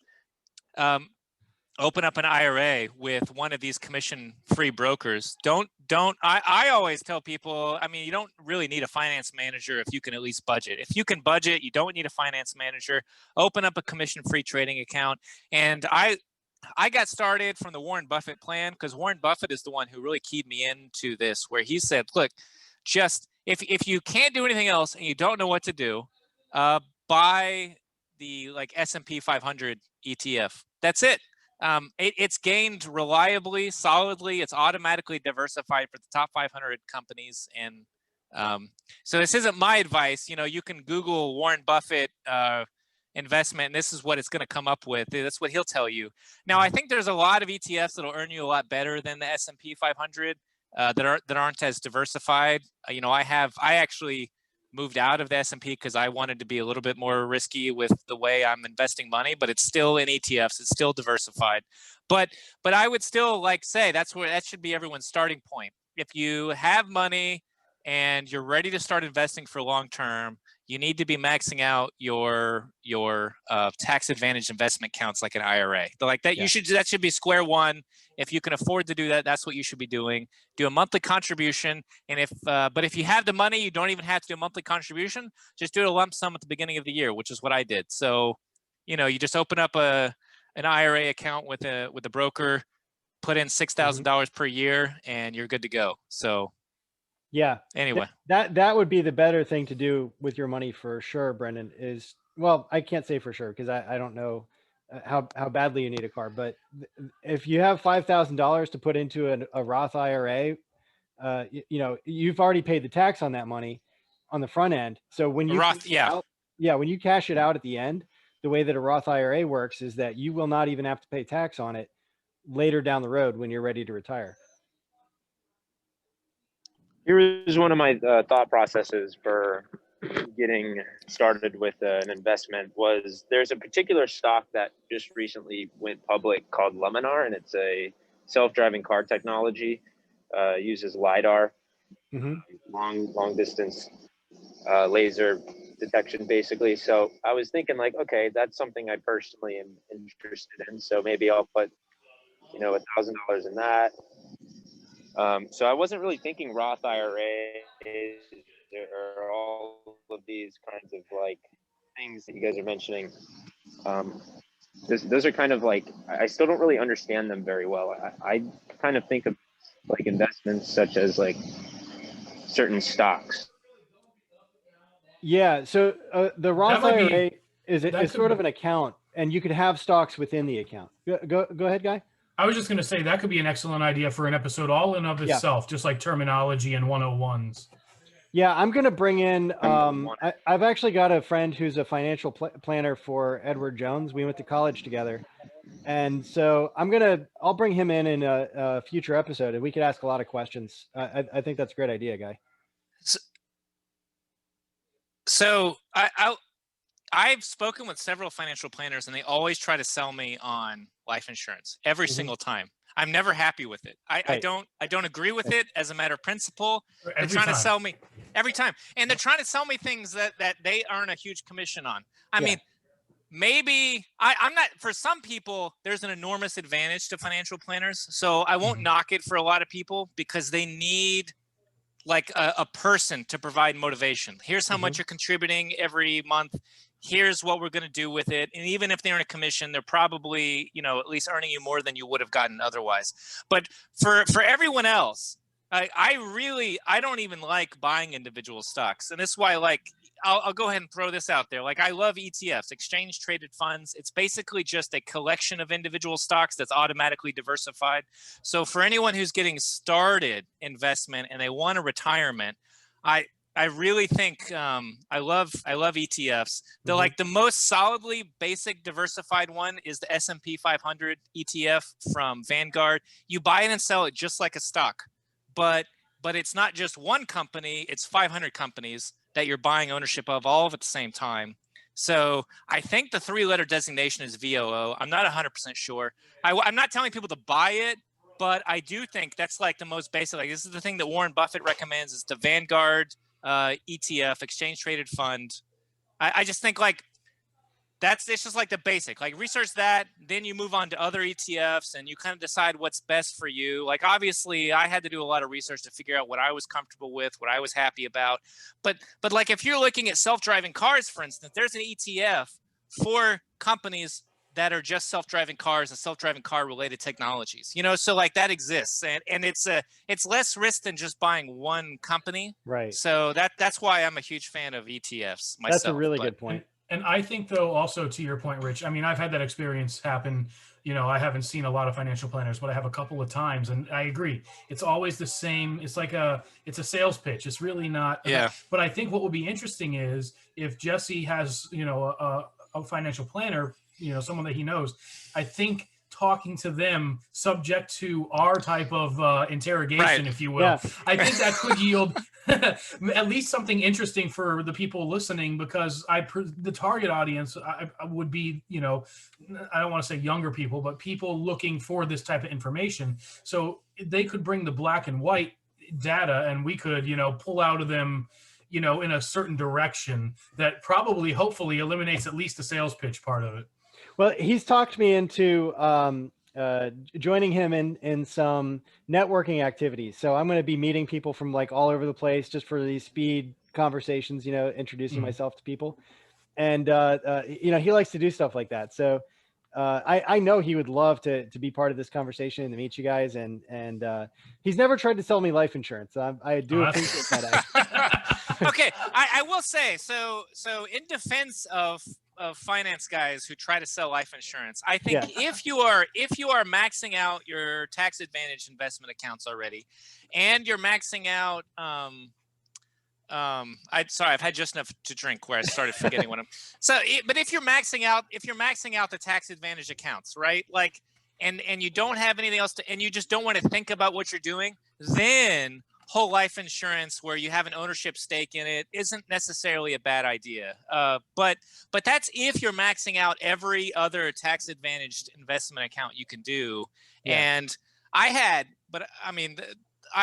an IRA with one of these commission-free brokers. I always tell people, I mean, you don't really need a finance manager if you can at least budget. If you can budget, you don't need a finance manager. Open up a commission-free trading account. And I got started from the Warren Buffett plan, because Warren Buffett is the one who really keyed me into this, where he said, look, just if you can't do anything else and you don't know what to do, buy the like S&P 500 ETF. That's it. It's gained reliably, solidly. It's automatically diversified for the top 500 companies. And so this isn't my advice. You can Google Warren Buffett investment, and this is what it's going to come up with. That's what he'll tell you. Now, I think there's a lot of ETFs that'll earn you a lot better than the S&P 500 that aren't as diversified. I actually moved out of the S&P because I wanted to be a little bit more risky with the way I'm investing money, but it's still in ETFs. It's still diversified. But I would still say that should be everyone's starting point. If you have money and you're ready to start investing for long term, you need to be maxing out your tax advantage investment accounts like an IRA. Like that, Yeah. that should be square one. If you can afford to do that, that's what you should be doing. Do a monthly contribution, and but if you have the money, you don't even have to do a monthly contribution. Just do a lump sum at the beginning of the year, which is what I did. So, you just open up an IRA account with a broker, put in $6,000 per year, and you're good to go. So. Yeah. Anyway, that would be the better thing to do with your money for sure, Brendan. Well, I can't say for sure because I don't know how badly you need a car, but if you have $5,000 to put into a Roth IRA, you've already paid the tax on that money on the front end. So when you when you cash it out at the end, the way that a Roth IRA works is that you will not even have to pay tax on it later down the road when you're ready to retire. Here is one of my thought processes for getting started with an investment. Was there's a particular stock that just recently went public called Luminar, and it's a self-driving car technology, uses LiDAR, long distance laser detection, basically. So I was thinking okay, that's something I personally am interested in. So maybe I'll put $1,000 in that. So I wasn't really thinking Roth IRAs or all of these kinds of things that you guys are mentioning. Those are kind of I still don't really understand them very well. I kind of think of investments such as certain stocks. Yeah. So the Roth IRA is sort of an account, and you could have stocks within the account. Go ahead, Guy. I was just going to say that could be an excellent idea for an episode all in of itself, just like terminology and 101s. Yeah, I'm going to bring in, I've actually got a friend who's a financial planner for Edward Jones. We went to college together. And so I'll bring him in a future episode, and we could ask a lot of questions. I think that's a great idea, Guy. So I've spoken with several financial planners, and they always try to sell me on life insurance every single time. I'm never happy with it. I Right. don't agree with it as a matter of principle. They're Every trying time. to sell me every time. And they're trying to sell me things that they earn a huge commission on. I Yeah. mean, maybe I'm not, for some people, there's an enormous advantage to financial planners. So I won't knock it for a lot of people because they need like a person to provide motivation. Here's how much you're contributing every month. Here's what we're going to do with it. And even if they earn a commission, they're probably, you know, at least earning you more than you would have gotten otherwise. But for everyone else, I don't even like buying individual stocks. And this is why, like, I'll go ahead and throw this out there. Like, I love ETFs, exchange traded funds. It's basically just a collection of individual stocks that's automatically diversified. So for anyone who's getting started investment and they want a retirement, I really think I love ETFs. The like the most solidly basic diversified one is the S&P 500 ETF from Vanguard. You buy it and sell it just like a stock, but it's not just one company, it's 500 companies that you're buying ownership of all at the same time. So I think the 3-letter designation is VOO. I'm not 100% sure. I'm not telling people to buy it, but I do think that's like the most basic. Like, this is the thing that Warren Buffett recommends, is the Vanguard ETF, exchange traded fund. I just think like it's just like the basic, like research that, then you move on to other ETFs and you kind of decide what's best for you. Like, obviously I had to do a lot of research to figure out what I was comfortable with, what I was happy about. But like, if you're looking at self-driving cars, for instance, there's an ETF for companies that are just self-driving cars and self-driving car related technologies, you know, so like that exists, and it's less risk than just buying one company. Right. So that's why I'm a huge fan of ETFs myself. That's a really good point. And I think, though, also to your point, Rich, I mean, I've had that experience happen. You know, I haven't seen a lot of financial planners, but I have a couple of times, and I agree. It's always the same. It's like it's a sales pitch. It's really not. Yeah. But I think what will be interesting is if Jesse has, you know, a financial planner, you know, someone that he knows, I think talking to them subject to our type of interrogation, if you will, I think that could yield at least something interesting for the people listening, because the target audience I would be, you know, I don't want to say younger people, but people looking for this type of information. So they could bring the black and white data and we could, you know, pull out of them, you know, in a certain direction that probably, hopefully eliminates at least the sales pitch part of it. Well, he's talked me into joining him in some networking activities. So I'm going to be meeting people from like all over the place just for these speed conversations, you know, introducing myself to people. And, you know, he likes to do stuff like that. So I know he would love to be part of this conversation and to meet you guys. And he's never tried to sell me life insurance. I do appreciate that. Okay, I will say, so in defense of finance guys who try to sell life insurance, I think if you are maxing out your tax advantage investment accounts already, and you're maxing out I've had just enough to drink where I started forgetting what I'm but if you're maxing out the tax advantage accounts, right, like, and you don't have anything else and you just don't want to think about what you're doing, then whole life insurance where you have an ownership stake in it isn't necessarily a bad idea. But that's if you're maxing out every other tax advantaged investment account you can do. And I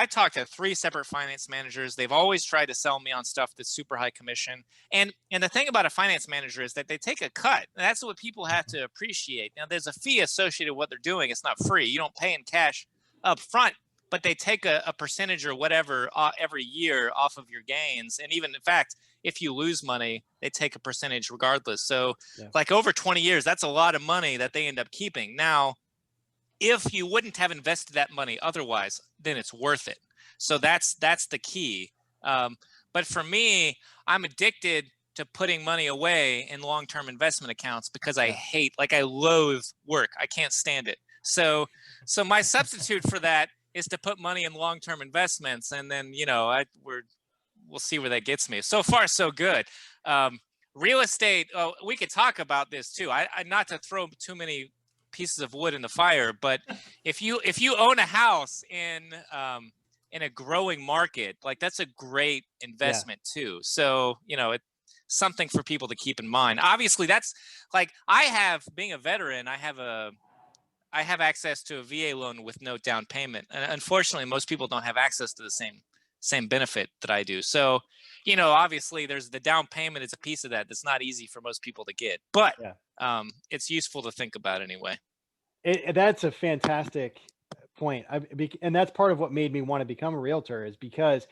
talked to 3 separate finance managers. They've always tried to sell me on stuff that's super high commission. And the thing about a finance manager is that they take a cut. And that's what people have to appreciate. Now, there's a fee associated with what they're doing. It's not free. You don't pay in cash up front, but they take a percentage or whatever every year off of your gains. And even, in fact, if you lose money, they take a percentage regardless. So like over 20 years, that's a lot of money that they end up keeping. Now, if you wouldn't have invested that money otherwise, then it's worth it. So that's the key. But for me, I'm addicted to putting money away in long-term investment accounts because I loathe work. I can't stand it. So my substitute for that is to put money in long-term investments, and then, you know, we'll see where that gets me. So far, so good. Real estate. Oh, we could talk about this too. I not to throw too many pieces of wood in the fire, but if you own a house in a growing market, like, that's a great investment too. So, you know, it's something for people to keep in mind. Obviously, that's like, being a veteran, I have I have access to a VA loan with no down payment. And unfortunately, most people don't have access to the same benefit that I do. So, obviously there's the down payment is a piece of that. That's not easy for most people to get, but it's useful to think about anyway. That's a fantastic point. And that's part of what made me want to become a realtor, is because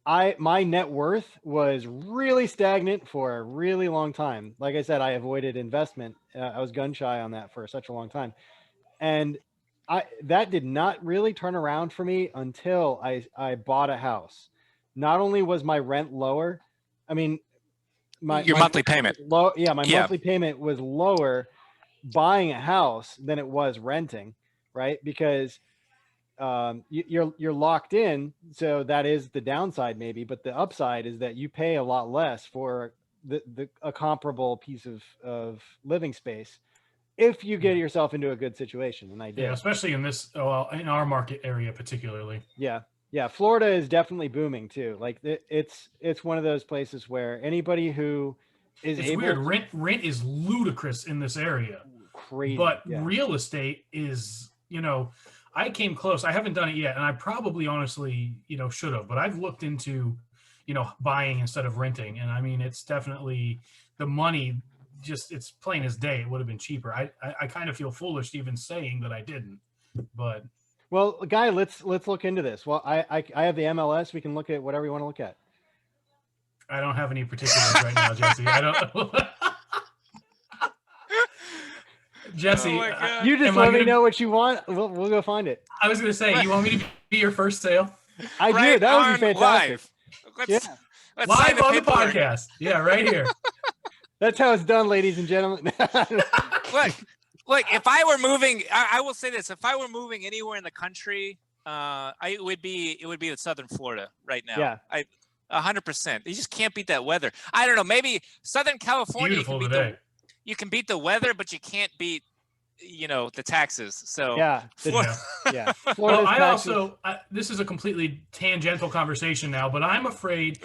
my net worth was really stagnant for a really long time. Like I said, I avoided investment. I was gun shy on that for such a long time. And that did not really turn around for me until I bought a house. Not only was my rent lower, I mean, my monthly payment. Low, yeah, my monthly payment was lower buying a house than it was renting, right? Because you're locked in, so that is the downside maybe, but the upside is that you pay a lot less for a comparable piece of living space if you get yourself into a good situation. And I did. Yeah, especially in in our market area particularly. Yeah, Florida is definitely booming too. Like it's one of those places where anybody who is it's able weird. Rent is ludicrous in this area. Crazy. But real estate is, I came close. I haven't done it yet, and I probably honestly, should have. But I've looked into, buying instead of renting, and I mean, it's definitely the money. Just it's plain as day. It would have been cheaper. I kind of feel foolish even saying that I didn't, but. Well, Guy, let's look into this. Well, I have the MLS. We can look at whatever you want to look at. I don't have any particulars right now, Jesse. I don't. Jesse, you just let me know what you want. We'll go find it. I was going to say, you want me to be your first sale? I do. That would be fantastic. Let's live on the podcast. Yeah, right here. That's how it's done, ladies and gentlemen. Look, if I were moving, I will say this: if I were moving anywhere in the country, it would be in Southern Florida right now. Yeah, 100%. You just can't beat that weather. I don't know. Maybe Southern California. Beautiful today. You can beat the weather, but you can't beat, the taxes. So yeah. Well, I also this is a completely tangential conversation now, but I'm afraid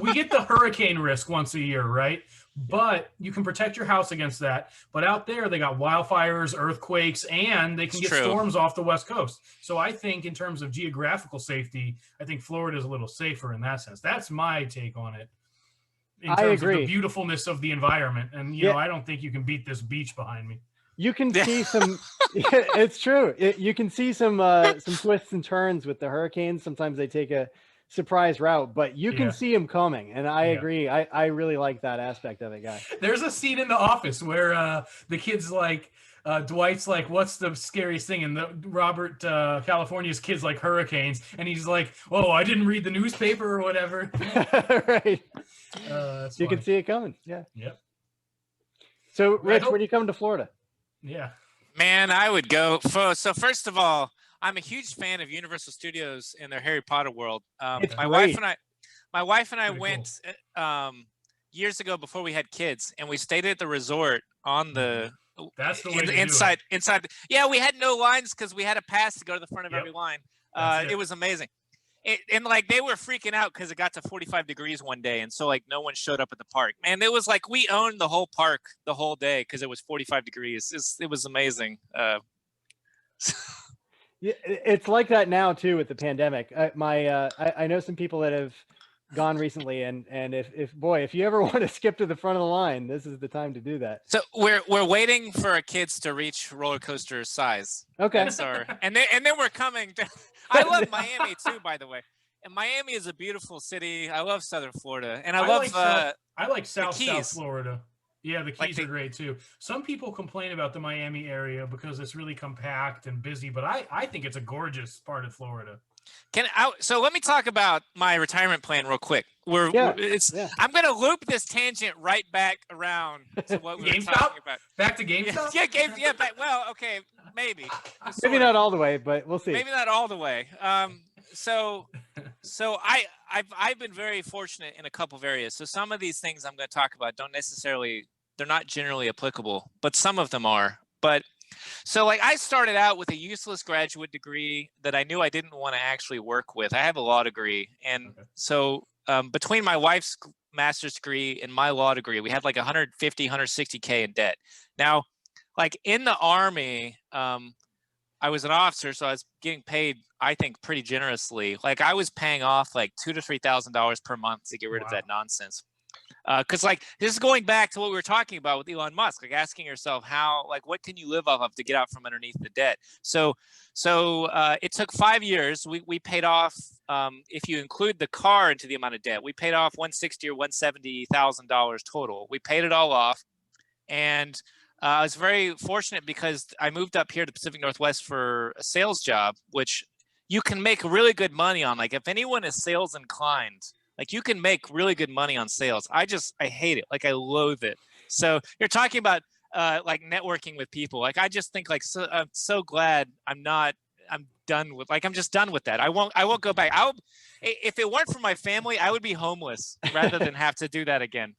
we get the hurricane risk once a year, right? But you can protect your house against that. But out there, they got wildfires, earthquakes, and they can get storms off the West Coast. So I think in terms of geographical safety, I think Florida is a little safer in that sense. That's my take on it. In terms of the beautifulness of the environment. And, I don't think you can beat this beach behind me. You can see some, it's true. You can see some twists and turns with the hurricanes. Sometimes they take a surprise route, but you can see them coming. And I agree. I really like that aspect of it, guys. There's a scene in The Office where the kid's like, Dwight's like, what's the scariest thing? And Robert California's kid's like hurricanes. And he's like, oh, I didn't read the newspaper or whatever. Right. You can see it coming. Yeah. Yep. So, Rich, when you come to Florida? Yeah. Man, I would go. So first of all, I'm a huge fan of Universal Studios and their Harry Potter world. My wife and I went years ago before we had kids, and we stayed at the resort on the That's the way to inside. Yeah, we had no lines because we had a pass to go to the front of every line. It was amazing. And like they were freaking out because it got to 45 degrees one day, and so like no one showed up at the park. Man, it was like we owned the whole park the whole day because it was 45 degrees. It was amazing. Yeah, it's like that now too with the pandemic. I know some people that have gone recently, and if you ever want to skip to the front of the line, this is the time to do that. So we're waiting for our kids to reach roller coaster size. Okay. And then we're coming. I love Miami too, by the way. And Miami is a beautiful city. I love Southern Florida, and I like South Florida. Yeah, the Keys are great too. Some people complain about the Miami area because it's really compact and busy, but I think it's a gorgeous part of Florida. So let me talk about my retirement plan real quick. I'm going to loop this tangent right back around to what we were talking about. Back to GameStop? Well, okay, maybe. Maybe not all the way, but we'll see. Maybe not all the way. So I've been very fortunate in a couple of areas. So some of these things I'm going to talk about they're not generally applicable, but some of them are. But so like I started out with a useless graduate degree that I knew I didn't want to actually work with. I have a law degree. And so between my wife's master's degree and my law degree, we had like 150, 160K in debt. Now, like in the Army, I was an officer, so I was getting paid, I think, pretty generously. Like I was paying off like $2,000 to $3,000 per month to get rid of that nonsense. Because like this is going back to what we were talking about with Elon Musk, like asking yourself how, like, what can you live off of to get out from underneath the debt? So it took 5 years. We paid off, if you include the car into the amount of debt, we paid off $160,000 or $170,000 total. We paid it all off, and I was very fortunate because I moved up here to Pacific Northwest for a sales job, which you can make really good money on. Like if anyone is sales inclined, like you can make really good money on sales. I hate it. Like I loathe it. So you're talking about like networking with people. Like I just think like, I'm so glad I'm done with, like, I'm just done with that. I won't go back. If it weren't for my family, I would be homeless rather than have to do that again.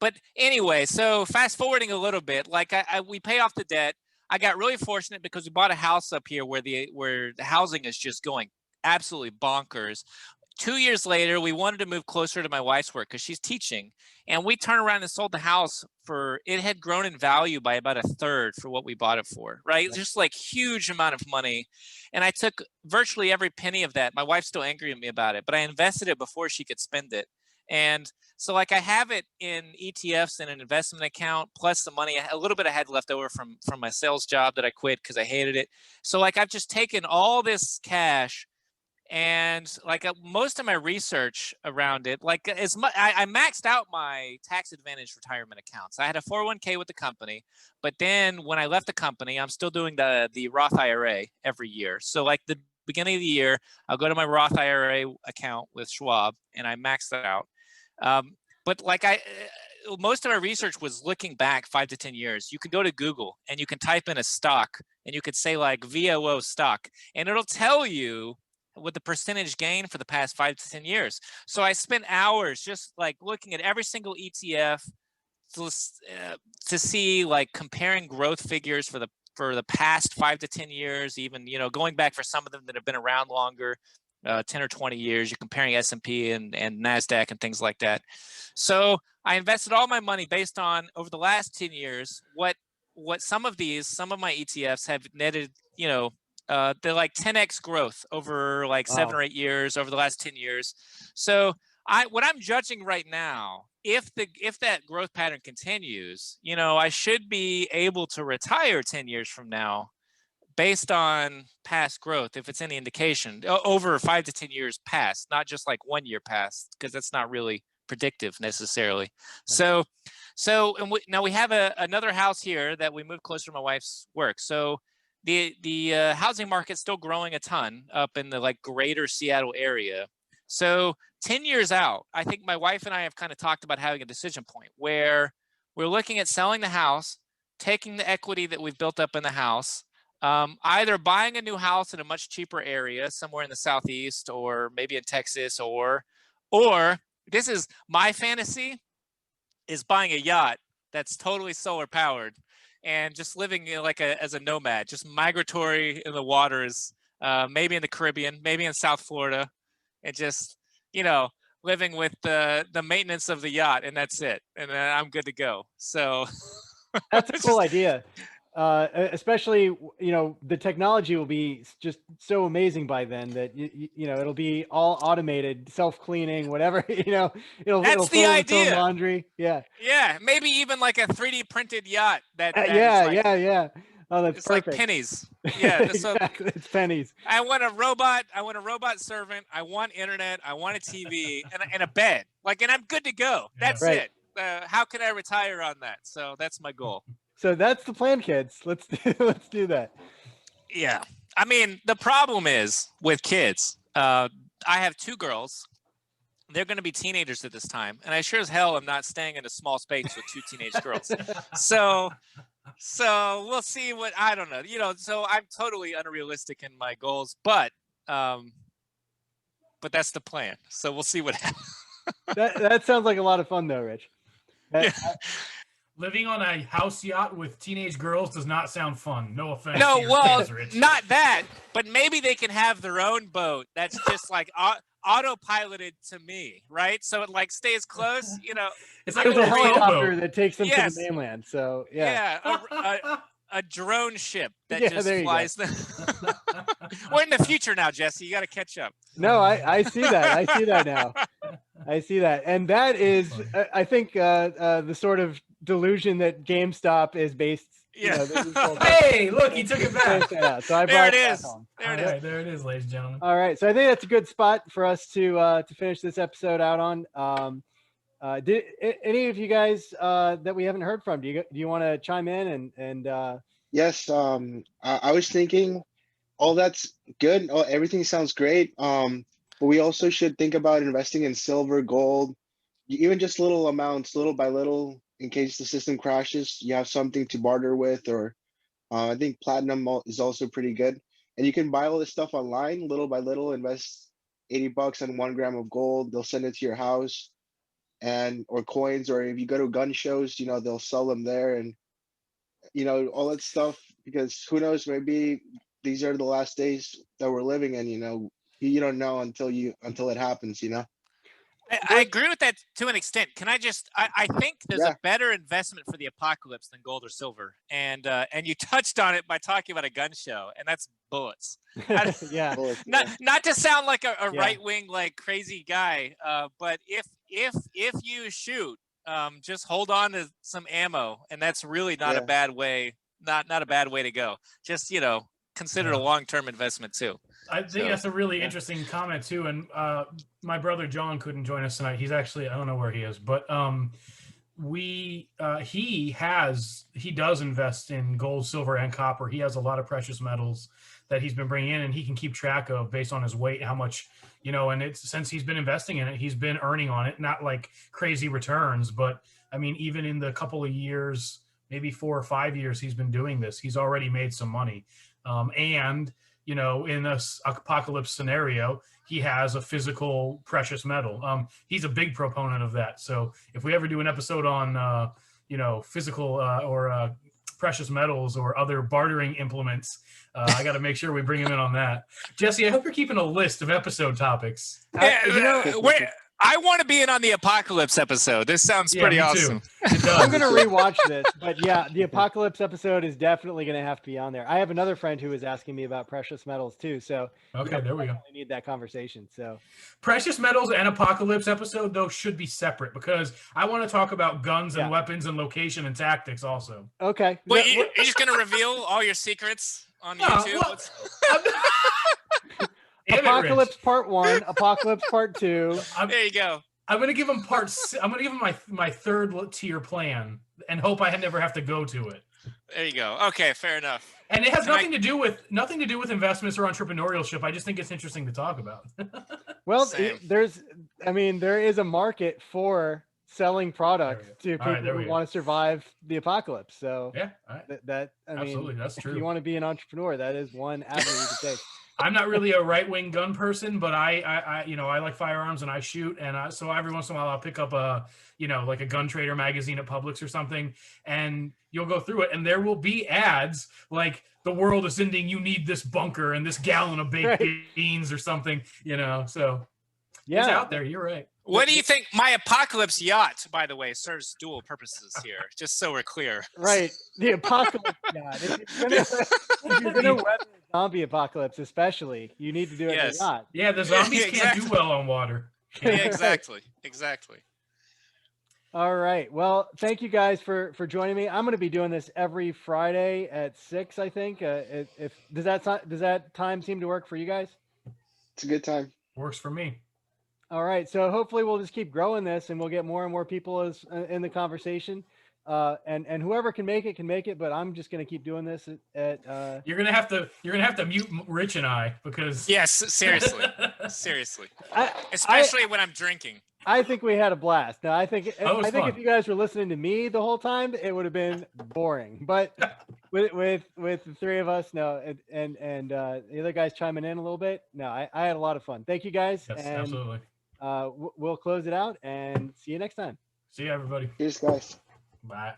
But anyway, so fast forwarding a little bit, like we pay off the debt. I got really fortunate because we bought a house up here where the housing is just going absolutely bonkers. 2 years later, we wanted to move closer to my wife's work because she's teaching, and we turned around and sold the house it had grown in value by about a third for what we bought it for, right? Just like huge amount of money. And I took virtually every penny of that. My wife's still angry at me about it, but I invested it before she could spend it. And so like I have it in ETFs in an investment account, plus the money, a little bit I had left over from my sales job that I quit because I hated it. So like I've just taken all this cash, and like most of my research around it, like I maxed out my tax advantage retirement accounts. I had a 401k with the company, but then when I left the company, I'm still doing the Roth IRA every year. So like the beginning of the year, I'll go to my Roth IRA account with Schwab and I max that out. But like most of my research was looking back 5 to 10 years. You can go to Google and you can type in a stock and you could say like VOO stock, and it'll tell you with the percentage gain for the past 5 to 10 years. So I spent hours just like looking at every single ETF to see like comparing growth figures for the past 5 to 10 years, even, going back for some of them that have been around longer, 10 or 20 years. You're comparing S&P and NASDAQ and things like that. So I invested all my money based on over the last 10 years, what some of my ETFs have netted, they're like 10x growth over like 7 or 8 years over the last 10 years. So what I'm judging right now, if that growth pattern continues, I should be able to retire 10 years from now based on past growth, if it's any indication, over 5 to 10 years past, not just like 1 year past, because that's not really predictive necessarily. So now we have another house here that we moved closer to my wife's work. So the housing market's still growing a ton up in the like greater Seattle area. So 10 years out, I think my wife and I have kind of talked about having a decision point where we're looking at selling the house, taking the equity that we've built up in the house, either buying a new house in a much cheaper area somewhere in the Southeast or maybe in Texas, or this is my fantasy, is buying a yacht that's totally solar powered and just living as a nomad, just migratory in the waters, maybe in the Caribbean, maybe in South Florida, and just, living with the maintenance of the yacht, and that's it. And then I'm good to go. So that's a cool idea. Especially, the technology will be just so amazing by then that, it'll be all automated, self-cleaning, whatever, it'll That's the fill its own idea. laundry. Yeah. Yeah. Maybe even like a 3D printed yacht that yeah. Oh, that's it's perfect. like pennies. Yeah. Exactly. It's pennies. I want a robot servant. I want internet. I want a TV and a bed. And I'm good to go. That's right. it. How can I retire on that? So that's my goal. So that's the plan, kids. Let's do that. Yeah. I mean, the problem is with kids, I have 2 girls. They're going to be teenagers at this time. And I sure as hell am not staying in a small space with 2 teenage girls. So we'll see I don't know, so I'm totally unrealistic in my goals, but that's the plan. So we'll see what happens. That sounds like a lot of fun though, Rich. Living on a house yacht with teenage girls does not sound fun. No offense. No, well, fans, Rich. Not that, but maybe they can have their own boat that's just like autopiloted to me, right? So it stays close, It's like There's a little helicopter rowboat that takes them to the mainland. So yeah. Yeah, a drone ship that Yeah, just there you go. flies them. We're in the future now, Jesse. You got to catch up. No, I see that. I see that now. I see that. And that is, I think, the sort of delusion that GameStop is based. Yeah. Hey, look, he took it back. So I There brought it back is. home. There it All is. right, there it is, ladies and gentlemen. All right. So I think that's a good spot for us to finish this episode out on. Did any of you guys that we haven't heard from, do you want to chime in and Yes, I was thinking all that's good. Oh, everything sounds great. But we also should think about investing in silver, gold, even just little amounts, little by little, in case the system crashes, you have something to barter with, or I think platinum is also pretty good. And you can buy all this stuff online, little by little, invest $80 on 1 gram of gold. They'll send it to your house, and or coins, or if you go to gun shows, they'll sell them there, and all that stuff, because who knows, maybe these are the last days that we're living in. You don't know until it happens. I agree with that to an extent. Can I think there's Yeah. a better investment for the apocalypse than gold or silver. And you touched on it by talking about a gun show, and that's bullets. yeah. Bullets, Not to sound like a Yeah. right-wing, like crazy guy, but if you shoot, just hold on to some ammo, and that's really not a Yeah. bad way, not a bad way to go. Just, consider it a long-term investment too. I think that's a really interesting comment too. And my brother John couldn't join us tonight. He's actually, I don't know where he is, but he does invest in gold, silver, and copper. He has a lot of precious metals that he's been bringing in, and he can keep track of based on his weight how much, and it's, since he's been investing in it, he's been earning on it, not like crazy returns, but I mean, even in the couple of years, maybe 4 or 5 years he's been doing this, he's already made some money. And in this apocalypse scenario, he has a physical precious metal. He's a big proponent of that. So if we ever do an episode on, physical or precious metals or other bartering implements, I got to make sure we bring him in on that. Jesse, I hope you're keeping a list of episode topics. I want to be in on the apocalypse episode. This sounds pretty awesome. I'm going to rewatch this, but yeah, the apocalypse episode is definitely going to have to be on there. I have another friend who is asking me about precious metals too. So okay, there we go. I need that conversation. So precious metals and apocalypse episode though should be separate, because I want to talk about guns and weapons and location and tactics also. Okay. Wait, you're just going to reveal all your secrets on YouTube? Apocalypse Part 1, Apocalypse Part 2. There you go. I'm gonna give him I'm gonna give him my third tier plan and hope I never have to go to it. There you go. Okay, fair enough. And it has nothing to do with investments or entrepreneurship. I just think it's interesting to talk about. Well, there is a market for selling products to people who want to survive the apocalypse. So yeah, absolutely, that's true. If you want to be an entrepreneur, that is one avenue you can take. I'm not really a right-wing gun person, but I like firearms and I shoot, and so every once in a while I'll pick up like a gun trader magazine at Publix or something, and you'll go through it, and there will be ads like "The world is ending. You need this bunker and this gallon of baked beans" or something. So it's out there. You're right. What do you think? My apocalypse yacht, by the way, serves dual purposes here, just so we're clear. Right. The apocalypse yacht. If you're gonna weather a zombie apocalypse, especially, you need to do it in a yacht. Yeah, the zombies can't do well on water. Yeah, exactly. All right. Well, thank you guys for joining me. I'm going to be doing this every Friday at 6, I think. Does that time seem to work for you guys? It's a good time. Works for me. All right. So hopefully we'll just keep growing this, and we'll get more and more people in the conversation. And whoever can make it, but I'm just going to keep doing this You're going to have to mute Rich and I, because yes, seriously. Especially when I'm drinking. I think we had a blast. Now I think fun. if you guys were listening to me the whole time, it would have been boring. But with the three of us, no, and the other guys chiming in a little bit, no, I had a lot of fun. Thank you guys. Yes, and absolutely. We'll close it out and see you next time. See you, everybody. Cheers, guys. Bye.